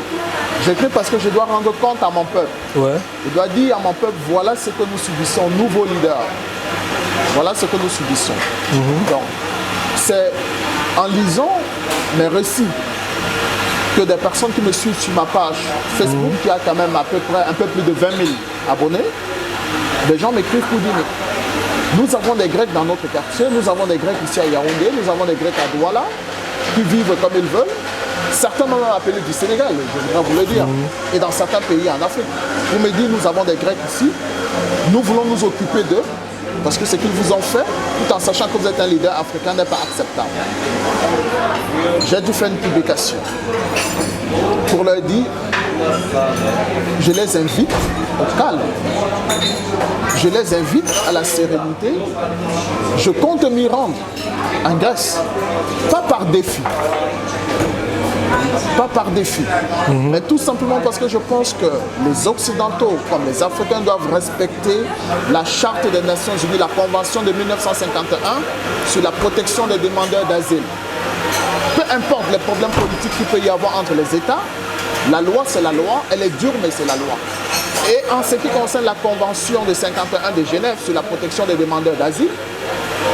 j'écris parce que je dois rendre compte à mon peuple. Ouais. Je dois dire à mon peuple, voilà ce que nous subissons, nouveaux leaders. Voilà ce que nous subissons. Donc, c'est en lisant mes récits que des personnes qui me suivent sur ma page Facebook, qui a quand même à peu près un peu plus de 20 000 abonnés, des gens m'écrivent pour dire, nous avons des Grecs dans notre quartier, nous avons des Grecs ici à Yaoundé, nous avons des Grecs à Douala, qui vivent comme ils veulent. Certains m'ont appelé du Sénégal, je voudrais vous le dire, et dans certains pays en Afrique. Vous me dites, nous avons des Grecs ici, nous voulons nous occuper d'eux, parce que ce qu'ils vous ont fait, tout en sachant que vous êtes un leader africain, n'est pas acceptable. J'ai dû faire une publication pour leur dire, je les invite au calme, je les invite à la sérénité, je compte m'y rendre en Grèce, pas par défi. Pas par défi, mais tout simplement parce que je pense que les Occidentaux, comme les Africains, doivent respecter la Charte des Nations Unies, la Convention de 1951 sur la protection des demandeurs d'asile. Peu importe les problèmes politiques qu'il peut y avoir entre les États, la loi c'est la loi, elle est dure mais c'est la loi. Et en ce qui concerne la Convention de 51 de Genève sur la protection des demandeurs d'asile,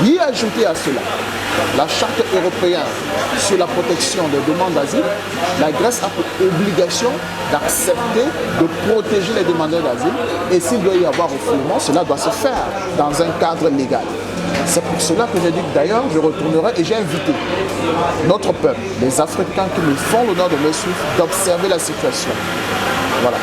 y ajouter à cela la Charte européenne sur la protection des demandes d'asile, la Grèce a pour obligation d'accepter, de protéger les demandeurs d'asile. Et s'il doit y avoir refoulement, cela doit se faire dans un cadre légal. C'est pour cela que j'ai dit que d'ailleurs je retournerai et j'ai invité notre peuple, les Africains qui me font l'honneur de me suivre, d'observer la situation. Voilà.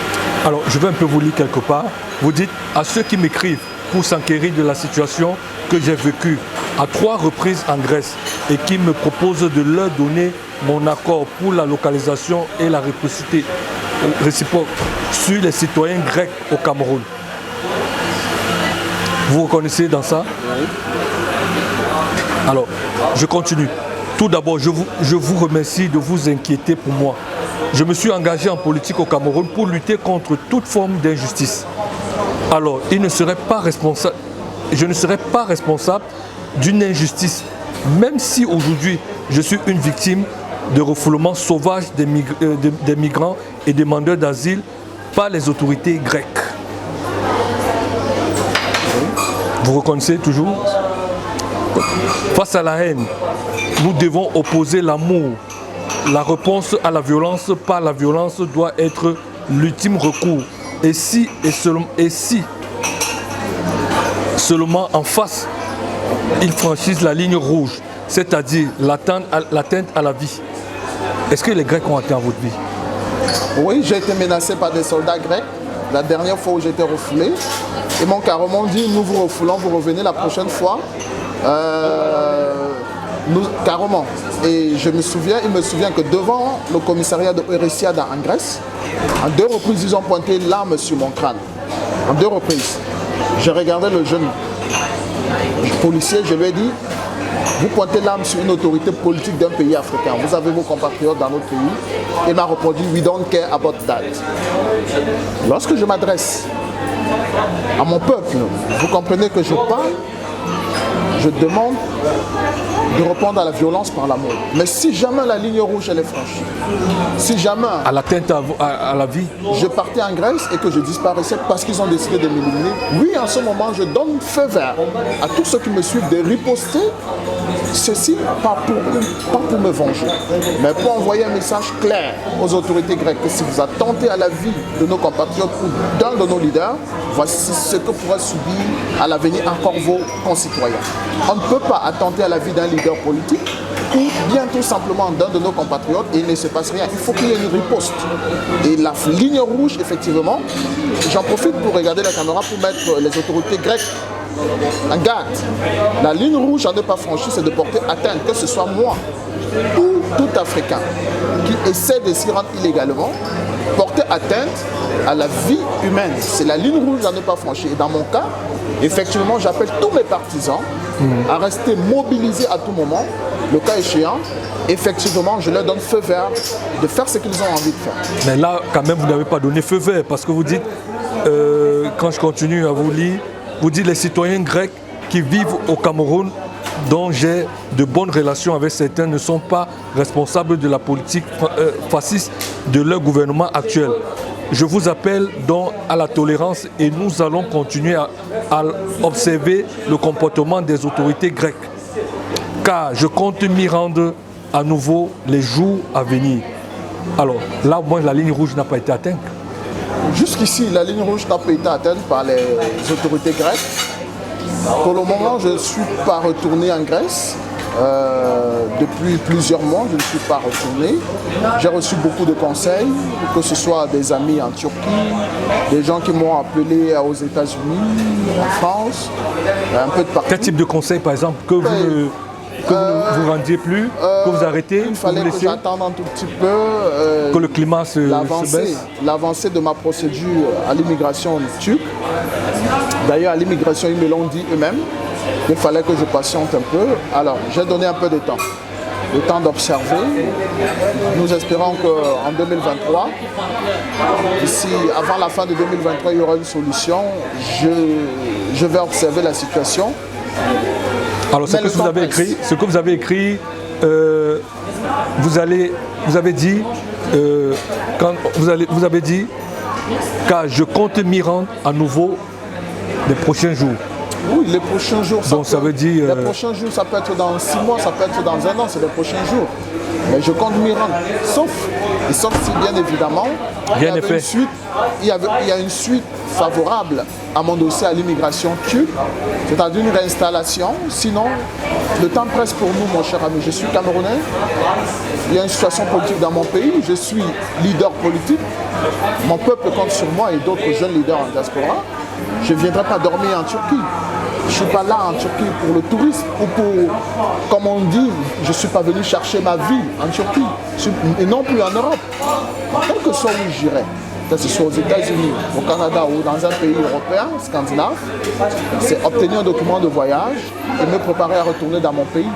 Alors je vais un peu vous lire quelque part. Vous dites à ceux qui m'écrivent pour s'enquérir de la situation que j'ai vécue à 3 reprises en Grèce et qui me propose de leur donner mon accord pour la localisation et la réciproque sur les citoyens grecs au Cameroun. Vous reconnaissez dans ça? Oui. Alors, je continue. Tout d'abord, je vous remercie de vous inquiéter pour moi. Je me suis engagé en politique au Cameroun pour lutter contre toute forme d'injustice. Alors, je ne serais pas responsable d'une injustice, même si aujourd'hui je suis une victime de refoulement sauvage des migrants et demandeurs d'asile par les autorités grecques. Vous reconnaissez toujours? Face à la haine, nous devons opposer l'amour. La réponse à la violence par la violence doit être l'ultime recours. Et si seulement en face, ils franchissent la ligne rouge, c'est-à-dire l'atteinte à la vie. Est-ce que les Grecs ont atteint votre vie? Oui, j'ai été menacé par des soldats grecs. La dernière fois où j'étais refoulé, ils m'ont carrément dit, nous vous refoulons, vous revenez la prochaine fois. Carrément. Et il me souvient que devant le commissariat de Euresiada en Grèce, en 2 reprises, ils ont pointé l'arme sur mon crâne. En 2 reprises. J'ai regardé le jeune policier, je lui ai dit, vous pointez l'arme sur une autorité politique d'un pays africain. Vous avez vos compatriotes dans notre pays. Il m'a répondu, we don't care about that. Lorsque je m'adresse à mon peuple, vous comprenez que je parle, je demande de répondre à la violence par l'amour. Mais si jamais la ligne rouge elle est franchie, si jamais à l'atteinte à la vie, je partais en Grèce et que je disparaissais parce qu'ils ont décidé de m'éliminer, oui, en ce moment, je donne feu vert à tous ceux qui me suivent de riposter, ceci pas pour me venger, mais pour envoyer un message clair aux autorités grecques que si vous attentez à la vie de nos compatriotes ou d'un de nos leaders, voici ce que pourra subir à l'avenir encore vos concitoyens. On ne peut pas attenter à la vie d'un leader politique ou bien tout simplement d'un de nos compatriotes et il ne se passe rien. Il faut qu'il y ait une riposte. Et la ligne rouge, effectivement, j'en profite pour regarder la caméra pour mettre les autorités grecques en garde. La ligne rouge à ne pas franchir, c'est de porter atteinte, que ce soit moi ou tout Africain qui essaie de s'y rendre illégalement, porter atteinte à la vie humaine. C'est la ligne rouge à ne pas franchir. Et dans mon cas, effectivement, j'appelle tous mes partisans à rester mobilisés à tout moment. Le cas échéant, effectivement, je leur donne feu vert de faire ce qu'ils ont envie de faire. Mais là, quand même, vous n'avez pas donné feu vert parce que vous dites, quand je continue à vous lire, vous dites les citoyens grecs qui vivent au Cameroun, dont j'ai de bonnes relations avec certains, ne sont pas responsables de la politique fasciste de leur gouvernement actuel. Je vous appelle donc à la tolérance et nous allons continuer à observer le comportement des autorités grecques. Car je compte m'y rendre à nouveau les jours à venir. Alors là, au moins, la ligne rouge n'a pas été atteinte. Jusqu'ici, la ligne rouge n'a pas été atteinte par les autorités grecques. Pour le moment, je ne suis pas retourné en Grèce. Depuis plusieurs mois, je ne suis pas retourné. J'ai reçu beaucoup de conseils, que ce soit des amis en Turquie, des gens qui m'ont appelé aux États-Unis, en France, un peu de partout. Quel type de conseils, par exemple, que vous ne vous rendiez plus, que vous arrêtez, il fallait que j'attende un tout petit peu, que le climat se baisse. L'avancée de ma procédure à l'immigration turque. D'ailleurs, à l'immigration, ils me l'ont dit eux-mêmes. Il fallait que je patiente un peu. Alors, j'ai donné un peu de temps. Le temps d'observer. Nous espérons qu'en 2023, ici, avant la fin de 2023, il y aura une solution. Je vais observer la situation. Alors, ce que vous avez écrit, vous avez dit, car je compte m'y rendre à nouveau les prochains jours. Oui, les prochains jours. Donc ça veut dire... Les prochains jours, ça peut être dans 6 mois, ça peut être dans 1 an, c'est les prochains jours. Mais je compte m'y rendre. Sauf si, bien évidemment, il y a une suite favorable à mon dossier à l'immigration turque, c'est-à-dire une réinstallation. Sinon, le temps presse pour nous, mon cher ami. Je suis Camerounais. Il y a une situation politique dans mon pays. Je suis leader politique. Mon peuple compte sur moi et d'autres jeunes leaders en diaspora. Je ne viendrai pas dormir en Turquie. Je ne suis pas là en Turquie pour le tourisme ou pour, comme on dit, je ne suis pas venu chercher ma vie en Turquie et non plus en Europe. Quel que soit où j'irai, que ce soit aux États-Unis, au Canada ou dans un pays européen, scandinave, c'est obtenir un document de voyage et me préparer à retourner dans mon pays.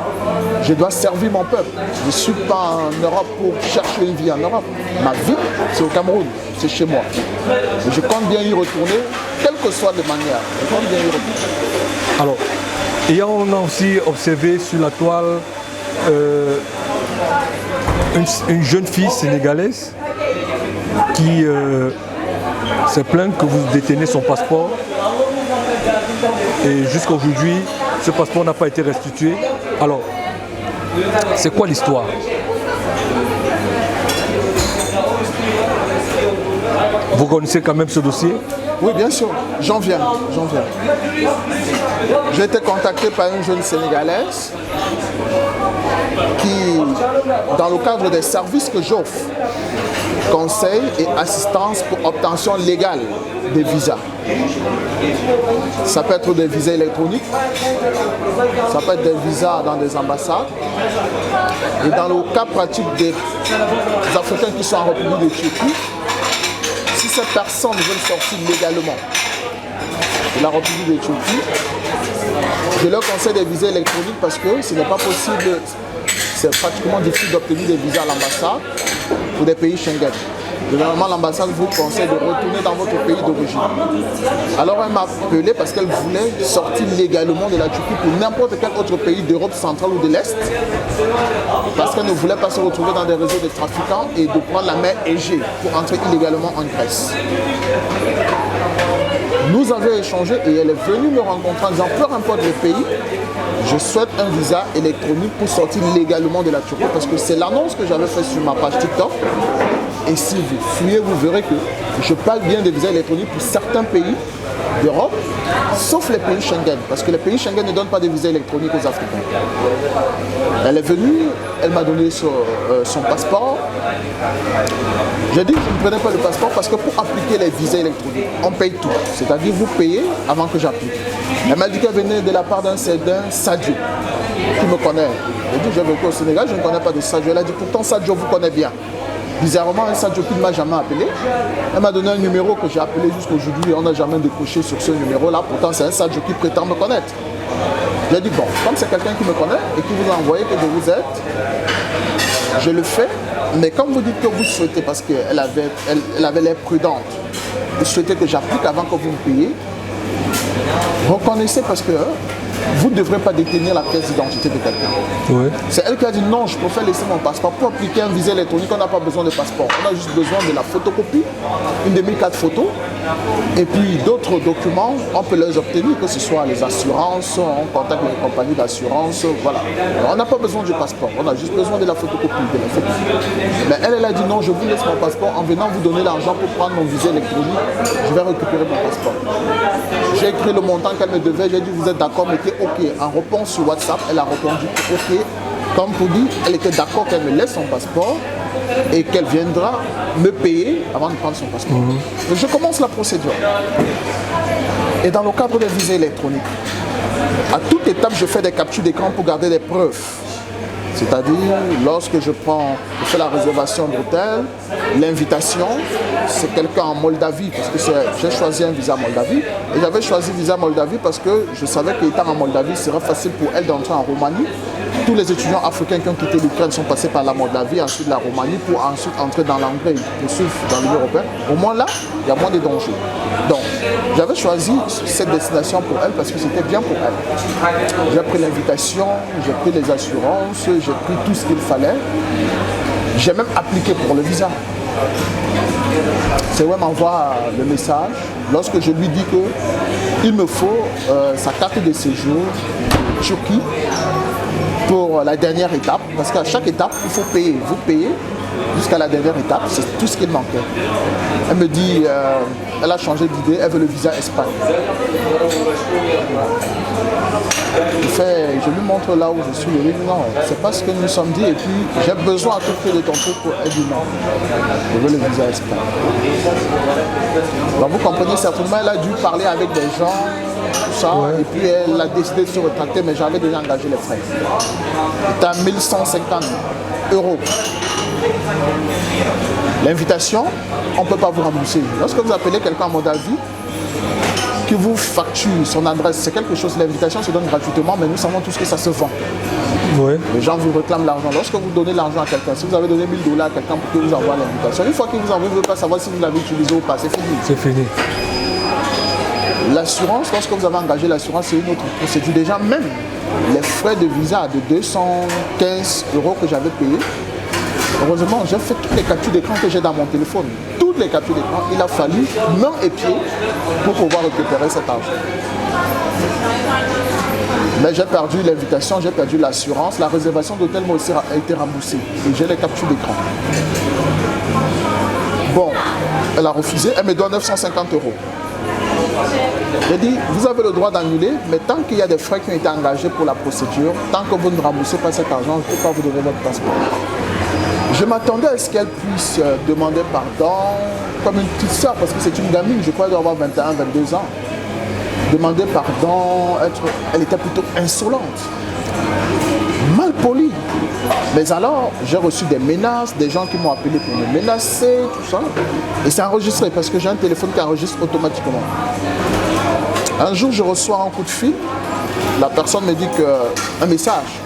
Je dois servir mon peuple. Je ne suis pas en Europe pour chercher une vie en Europe. Ma vie, c'est au Cameroun, c'est chez moi. Et je compte bien y retourner, quelle que soit les manières. Je compte bien y retourner. Alors, on a aussi observé sur la toile une jeune fille sénégalaise qui s'est plainte que vous détenez son passeport et jusqu'à aujourd'hui, ce passeport n'a pas été restitué. Alors, c'est quoi l'histoire? Vous connaissez quand même ce dossier? Oui, bien sûr, j'en viens. J'ai été contacté par une jeune Sénégalaise qui, dans le cadre des services que j'offre, conseil et assistance pour obtention légale des visas. Ça peut être des visas électroniques, ça peut être des visas dans des ambassades. Et dans le cas pratique des Africains qui sont en République de Turquie, si ces personnes veulent sortir légalement de la République de Turquie, je leur conseille des visas électroniques parce que ce n'est pas possible, c'est pratiquement difficile d'obtenir des visas à l'ambassade pour des pays Schengen. Généralement, l'ambassade vous conseille de retourner dans votre pays d'origine. Alors elle m'a appelé parce qu'elle voulait sortir légalement de la Turquie pour n'importe quel autre pays d'Europe centrale ou de l'Est, parce qu'elle ne voulait pas se retrouver dans des réseaux de trafiquants et de prendre la mer Égée pour entrer illégalement en Grèce. Nous avions échangé et elle est venue me rencontrer en disant peu importe le pays, je souhaite un visa électronique pour sortir légalement de la Turquie parce que c'est l'annonce que j'avais faite sur ma page TikTok. Et si vous fouillez, vous verrez que je parle bien de visa électronique pour certains pays d'Europe, sauf les pays Schengen, parce que les pays Schengen ne donnent pas de visa électronique aux Africains. Elle est venue, elle m'a donné son passeport. J'ai dit que je ne prenais pas le passeport parce que pour appliquer les visas électroniques, on paye tout. C'est-à-dire vous payez avant que j'applique. Elle m'a dit qu'elle venait de la part d'un Sadio qui me connaît. J'ai dit j'ai vécu au Sénégal, je ne connais pas de Sadio. Elle a dit pourtant Sadio vous connaît bien. Bizarrement, un Sadio qui ne m'a jamais appelé. Elle m'a donné un numéro que j'ai appelé jusqu'aujourd'hui et on n'a jamais décroché sur ce numéro-là. Pourtant, c'est un Sadio qui prétend me connaître. J'ai dit, bon, comme c'est quelqu'un qui me connaît et qui vous a envoyé que je vous aide, je le fais. Mais comme vous dites que vous souhaitez, parce qu'elle avait l'air prudente, vous souhaitez que j'applique avant que vous me payiez, reconnaissez parce que vous ne devrez pas détenir la pièce d'identité de quelqu'un. Oui. C'est elle qui a dit non, je préfère laisser mon passeport. Pour appliquer un visa électronique, on n'a pas besoin de passeport. On a juste besoin de la photocopie, une de mes 4 photos, et puis d'autres documents, on peut les obtenir, que ce soit les assurances, on contacte les compagnies d'assurance, voilà. Alors, on n'a pas besoin du passeport, on a juste besoin de la photocopie. Mais elle a dit non, je vous laisse mon passeport, en venant vous donner l'argent pour prendre mon visa électronique, je vais récupérer mon passeport. J'ai écrit le montant qu'elle me devait, j'ai dit vous êtes d'accord, mettez OK. En réponse sur WhatsApp, elle a répondu OK. Comme pour dire, elle était d'accord qu'elle me laisse son passeport et qu'elle viendra me payer avant de prendre son passeport. Donc je commence la procédure. Et dans le cadre des visas électroniques, à toute étape, je fais des captures d'écran pour garder des preuves. C'est-à-dire, lorsque je fais la réservation d'hôtel, l'invitation, c'est quelqu'un en Moldavie, parce que j'ai choisi un visa Moldavie. Et j'avais choisi visa Moldavie parce que je savais qu'étant en Moldavie, il serait facile pour elle d'entrer en Roumanie. Tous les étudiants africains qui ont quitté l'Ukraine sont passés par la Moldavie, ensuite la Roumanie, pour ensuite entrer dans l'Hongrie, pour suivre dans l'Union européenne. Au moins là, il y a moins de dangers. Donc, j'avais choisi cette destination pour elle parce que c'était bien pour elle. J'ai pris l'invitation, j'ai pris les assurances, j'ai pris tout ce qu'il fallait. J'ai même appliqué pour le visa. C'est où elle m'envoie le message lorsque je lui dis qu'il me faut sa carte de séjour Turquie pour la dernière étape, parce qu'à chaque étape, il faut payer. Vous payez jusqu'à la dernière étape, c'est tout ce qu'il manquait. Elle me dit, elle a changé d'idée, elle veut le visa Espagne. Je lui montre là où je suis, il dit non, c'est pas ce que nous sommes dit, et puis j'ai besoin à tout prix de ton truc. Elle dit non, je veux le visa Espagne. Donc vous comprenez certainement, elle a dû parler avec des gens, tout ça, et puis elle a décidé de se retracter, mais j'avais déjà engagé les frais. C'était à 1150 €. L'invitation, on ne peut pas vous rembourser. Lorsque vous appelez quelqu'un en Moldavie, qui vous facture son adresse, c'est quelque chose, l'invitation se donne gratuitement, mais nous savons tous que ça se vend. Ouais. Les gens vous réclament l'argent. Lorsque vous donnez l'argent à quelqu'un, si vous avez donné 1 000 $ à quelqu'un pour qu'il vous envoie l'invitation, une fois qu'il vous envoie, vous ne pouvez pas savoir si vous l'avez utilisé ou pas, c'est fini. C'est fini. L'assurance, lorsque vous avez engagé l'assurance, c'est une autre procédure. Déjà, même les frais de visa de 215 € que j'avais payés, heureusement, j'ai fait toutes les captures d'écran que j'ai dans mon téléphone. Toutes les captures d'écran, il a fallu main et pied pour pouvoir récupérer cet argent. Mais j'ai perdu l'invitation, j'ai perdu l'assurance, la réservation d'hôtel m'a aussi été remboursée. Et j'ai les captures d'écran. Bon, elle a refusé, elle me doit 950 €. J'ai dit, vous avez le droit d'annuler, mais tant qu'il y a des frais qui ont été engagés pour la procédure, tant que vous ne remboursez pas cet argent, je ne peux pas vous donner votre passeport. Je m'attendais à ce qu'elle puisse demander pardon comme une petite soeur, parce que c'est une gamine, je crois qu'elle doit avoir 21, 22 ans. Demander pardon, elle était plutôt insolente, mal polie. Mais alors, j'ai reçu des menaces, des gens qui m'ont appelé pour me menacer, tout ça. Et c'est enregistré parce que j'ai un téléphone qui enregistre automatiquement. Un jour, je reçois un coup de fil. La personne me dit un message.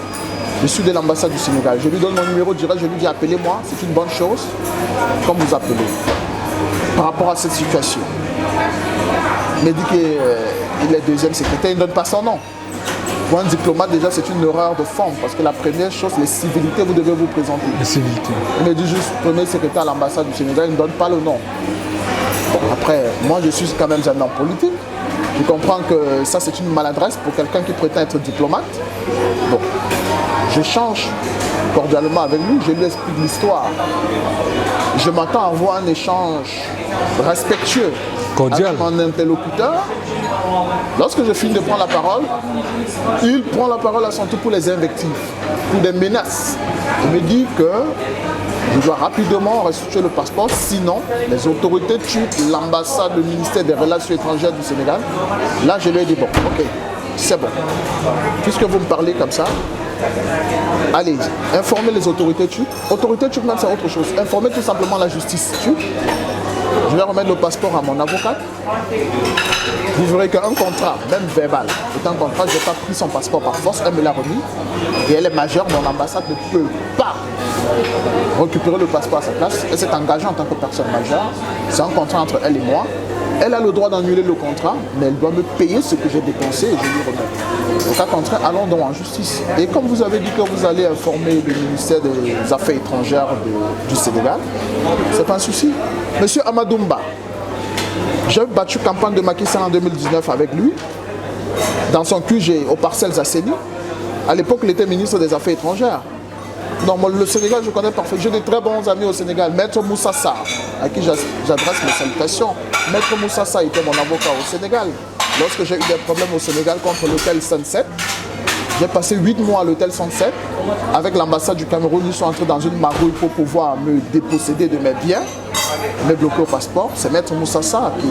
Je suis de l'ambassade du Sénégal. Je lui donne mon numéro direct, je lui dis appelez-moi, c'est une bonne chose, comme vous appelez, par rapport à cette situation. Il me dit qu'il est deuxième secrétaire, il ne donne pas son nom. Pour un diplomate, déjà, c'est une erreur de forme, parce que la première chose, les civilités, vous devez vous présenter. Les civilités. Il me dit juste premier secrétaire à l'ambassade du Sénégal, il ne donne pas le nom. Bon, après, moi, je suis quand même un homme politique. Je comprends que ça, c'est une maladresse pour quelqu'un qui prétend être diplomate. Bon. J'échange cordialement avec lui, je lui explique l'histoire. Je m'attends à avoir un échange respectueux cordial avec mon interlocuteur. Lorsque je finis de prendre la parole, il prend la parole à son tour pour les invectives, pour des menaces. Il me dit que je dois rapidement restituer le passeport, sinon les autorités turques, l'ambassade, le ministère des Relations étrangères du Sénégal, là je lui ai dit bon, ok, c'est bon. Puisque vous me parlez comme ça, allez, informez les autorités turques. Autorités turques, même c'est autre chose. Informez tout simplement la justice turque. Je vais remettre le passeport à mon avocate. Vous verrez qu'un contrat, même verbal, est un contrat. Je n'ai pas pris son passeport par force, elle me l'a remis. Et elle est majeure, mon ambassade ne peut pas récupérer le passeport à sa place. Elle s'est engagée en tant que personne majeure. C'est un contrat entre elle et moi. Elle a le droit d'annuler le contrat, mais elle doit me payer ce que j'ai dépensé et je lui remets. Au cas contraire, allons donc en justice. Et comme vous avez dit que vous allez informer le ministère des Affaires étrangères du Sénégal, c'est pas un souci. Monsieur Amadoumba, j'ai battu campagne de Macky Sall en 2019 avec lui, dans son QG aux Parcelles Asseni. À l'époque, il était ministre des Affaires étrangères. Non, moi, le Sénégal, je connais parfaitement. J'ai de très bons amis au Sénégal. Maître Moussa Sarr, à qui j'adresse mes salutations. Maître Moussa Sarr était mon avocat au Sénégal. Lorsque j'ai eu des problèmes au Sénégal contre l'hôtel Sunset, j'ai passé 8 mois à l'hôtel Sunset. Avec l'ambassade du Cameroun, ils sont entrés dans une magouille pour pouvoir me déposséder de mes biens, me bloquer au passeport. C'est Maître Moussa Sarr qui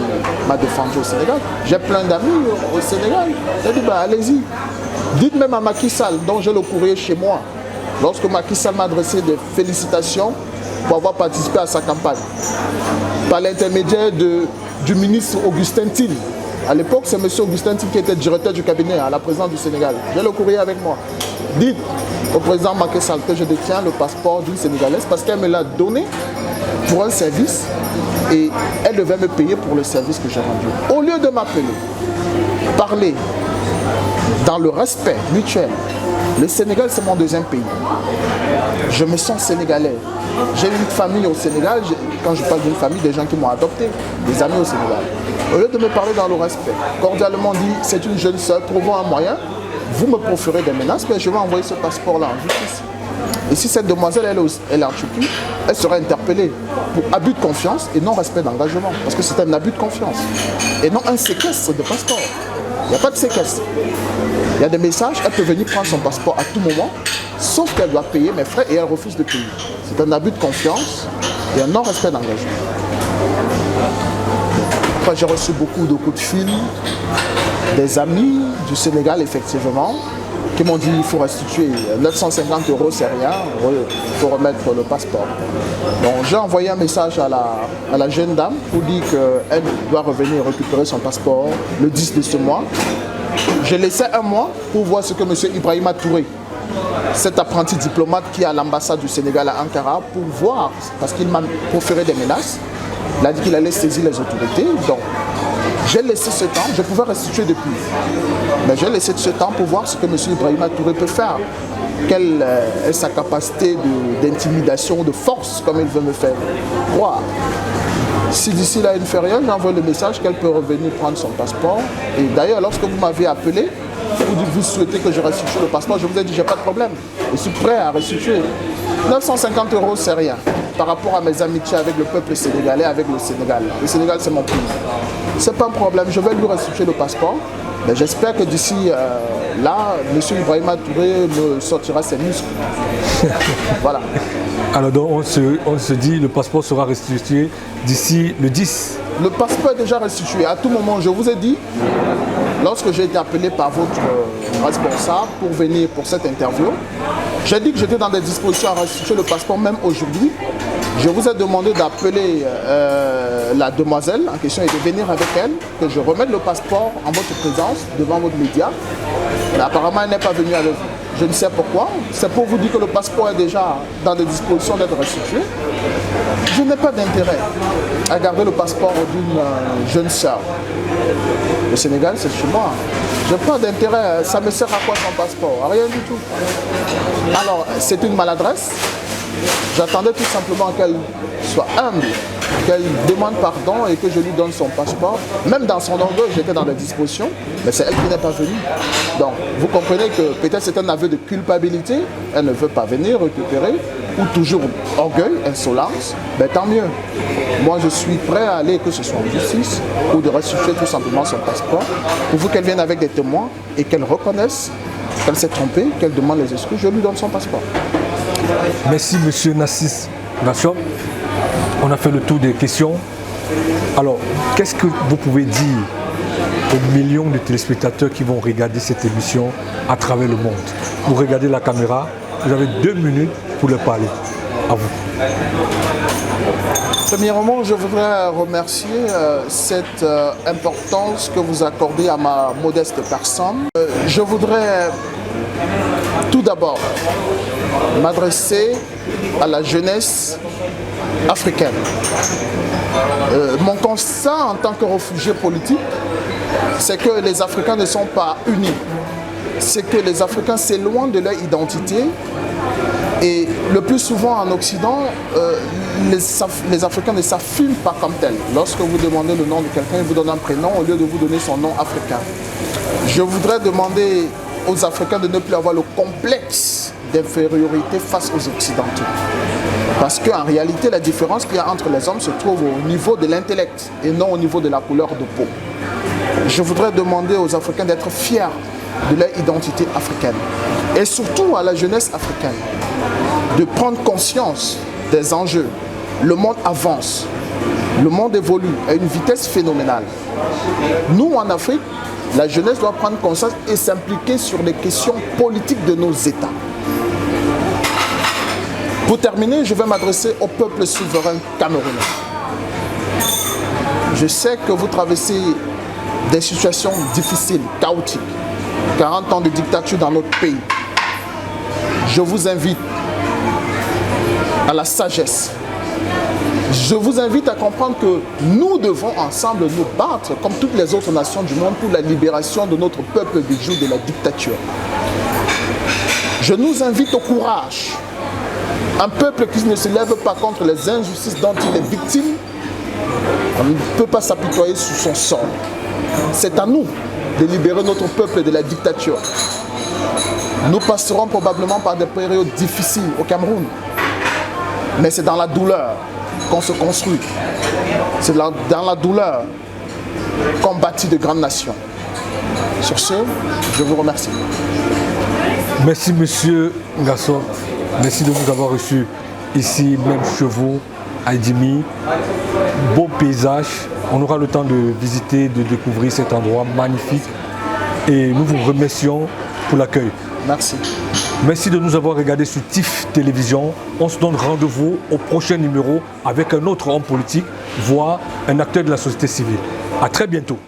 m'a défendu au Sénégal. J'ai plein d'amis au Sénégal. J'ai dit, bah, allez-y. Dites même à Macky Sall, dont j'ai le courrier chez moi, lorsque Macky Sall m'a adressé des félicitations pour avoir participé à sa campagne, par l'intermédiaire du ministre Augustin Tine. À l'époque, c'est M. Augustin Tine qui était directeur du cabinet à la présidence du Sénégal. J'ai le courrier avec moi. Dites au président Macky Sall que je détiens le passeport d'une Sénégalaise parce qu'elle me l'a donné pour un service et elle devait me payer pour le service que j'ai rendu. Au lieu de m'appeler, parler dans le respect mutuel. Le Sénégal, c'est mon deuxième pays. Je me sens sénégalais. J'ai une famille au Sénégal. Quand je parle d'une famille, des gens qui m'ont adopté, des amis au Sénégal. Au lieu de me parler dans le respect, cordialement dit, c'est une jeune sœur, trouvons un moyen. Vous me proférez des menaces, mais je vais envoyer ce passeport-là en justice. Et si cette demoiselle, elle est en Turquie, elle sera interpellée pour abus de confiance et non respect d'engagement. Parce que c'est un abus de confiance. Et non un séquestre de passeport. Il n'y a pas de séquestre. Il y a des messages, elle peut venir prendre son passeport à tout moment, sauf qu'elle doit payer mes frais et elle refuse de payer. C'est un abus de confiance et un non-respect d'engagement. Après, j'ai reçu beaucoup de coups de fil, des amis du Sénégal, effectivement, qui m'ont dit qu'il faut restituer 950 €, c'est rien, il faut remettre le passeport. Donc j'ai envoyé un message à la jeune dame pour dire qu'elle doit revenir récupérer son passeport le 10 de ce mois. J'ai laissé un mois pour voir ce que M. Ibrahima Touré, cet apprenti diplomate qui est à l'ambassade du Sénégal à Ankara, pour voir, parce qu'il m'a proféré des menaces. Il a dit qu'il allait saisir les autorités. Donc j'ai laissé ce temps, je pouvais restituer depuis. Mais j'ai laissé ce temps pour voir ce que M. Ibrahima Touré peut faire. Quelle est sa capacité d'intimidation, de force, comme il veut me faire croire. Si d'ici là il ne fait rien, j'envoie le message qu'elle peut revenir prendre son passeport. Et d'ailleurs, lorsque vous m'avez appelé, vous souhaitez que je restitue le passeport, je vous ai dit, j'ai pas de problème. Je suis prêt à restituer. 950 €, c'est rien par rapport à mes amitiés avec le peuple sénégalais, avec le Sénégal. Le Sénégal, c'est mon pays. C'est pas un problème, je vais lui restituer le passeport. Mais j'espère que d'ici là, M. Ibrahima Touré me sortira ses muscles. Voilà. Alors donc on se dit le passeport sera restitué d'ici le 10. Le passeport est déjà restitué. À tout moment, je vous ai dit, lorsque j'ai été appelé par votre responsable pour venir pour cette interview, j'ai dit que j'étais dans des dispositions à restituer le passeport même aujourd'hui. Je vous ai demandé d'appeler la demoiselle en question et de venir avec elle, que je remette le passeport en votre présence devant votre média. Mais apparemment, elle n'est pas venue avec vous. Je ne sais pourquoi. C'est pour vous dire que le passeport est déjà dans des dispositions d'être restitué. Je n'ai pas d'intérêt à garder le passeport d'une jeune sœur. Le Sénégal, c'est chez moi. Je n'ai pas d'intérêt. Ça me sert à quoi son passeport? À rien du tout. Alors, c'est une maladresse. J'attendais tout simplement qu'elle soit humble, qu'elle demande pardon et que je lui donne son passeport. Même dans son orgueil, j'étais dans la disposition, mais c'est elle qui n'est pas venue. Donc, vous comprenez que peut-être c'est un aveu de culpabilité, elle ne veut pas venir récupérer, ou toujours orgueil, insolence, ben tant mieux. Moi, je suis prêt à aller, que ce soit en justice, ou de restituer tout simplement son passeport, pour vous qu'elle vienne avec des témoins et qu'elle reconnaisse qu'elle s'est trompée, qu'elle demande les excuses, je lui donne son passeport. Merci M. Nassis Nation. On a fait le tour des questions. Alors, qu'est-ce que vous pouvez dire aux millions de téléspectateurs qui vont regarder cette émission à travers le monde? Vous regardez la caméra, vous avez 2 minutes pour leur parler. À vous. Premièrement, je voudrais remercier cette importance que vous accordez à ma modeste personne. Je voudrais tout d'abord m'adresser à la jeunesse africaine. Mon constat en tant que réfugié politique, c'est que les Africains ne sont pas unis. C'est que les Africains s'éloignent de leur identité. Et le plus souvent en Occident, les Africains ne s'affirment pas comme tels. Lorsque vous demandez le nom de quelqu'un, il vous donne un prénom au lieu de vous donner son nom africain. Je voudrais demander aux Africains de ne plus avoir le complexe d'infériorité face aux Occidentaux. Parce qu'en réalité, la différence qu'il y a entre les hommes se trouve au niveau de l'intellect et non au niveau de la couleur de peau. Je voudrais demander aux Africains d'être fiers de leur identité africaine. Et surtout à la jeunesse africaine, de prendre conscience des enjeux. Le monde avance, le monde évolue à une vitesse phénoménale. Nous, en Afrique, la jeunesse doit prendre conscience et s'impliquer sur les questions politiques de nos États. Pour terminer, je vais m'adresser au peuple souverain camerounais. Je sais que vous traversez des situations difficiles, chaotiques. 40 ans de dictature dans notre pays. Je vous invite à la sagesse. Je vous invite à comprendre que nous devons ensemble nous battre, comme toutes les autres nations du monde, pour la libération de notre peuple du joug de la dictature. Je nous invite au courage. Un peuple qui ne se lève pas contre les injustices dont il est victime, on ne peut pas s'apitoyer sur son sort. C'est à nous de libérer notre peuple de la dictature. Nous passerons probablement par des périodes difficiles au Cameroun. Mais c'est dans la douleur qu'on se construit. C'est dans la douleur qu'on bâtit de grandes nations. Sur ce, je vous remercie. Merci Monsieur Ngasso. Merci de nous avoir reçus ici, même chevaux, à Idimi. Beau paysage. On aura le temps de visiter, de découvrir cet endroit magnifique. Et nous vous remercions pour l'accueil. Merci. Merci de nous avoir regardés sur TIFF Télévision. On se donne rendez-vous au prochain numéro avec un autre homme politique, voire un acteur de la société civile. À très bientôt.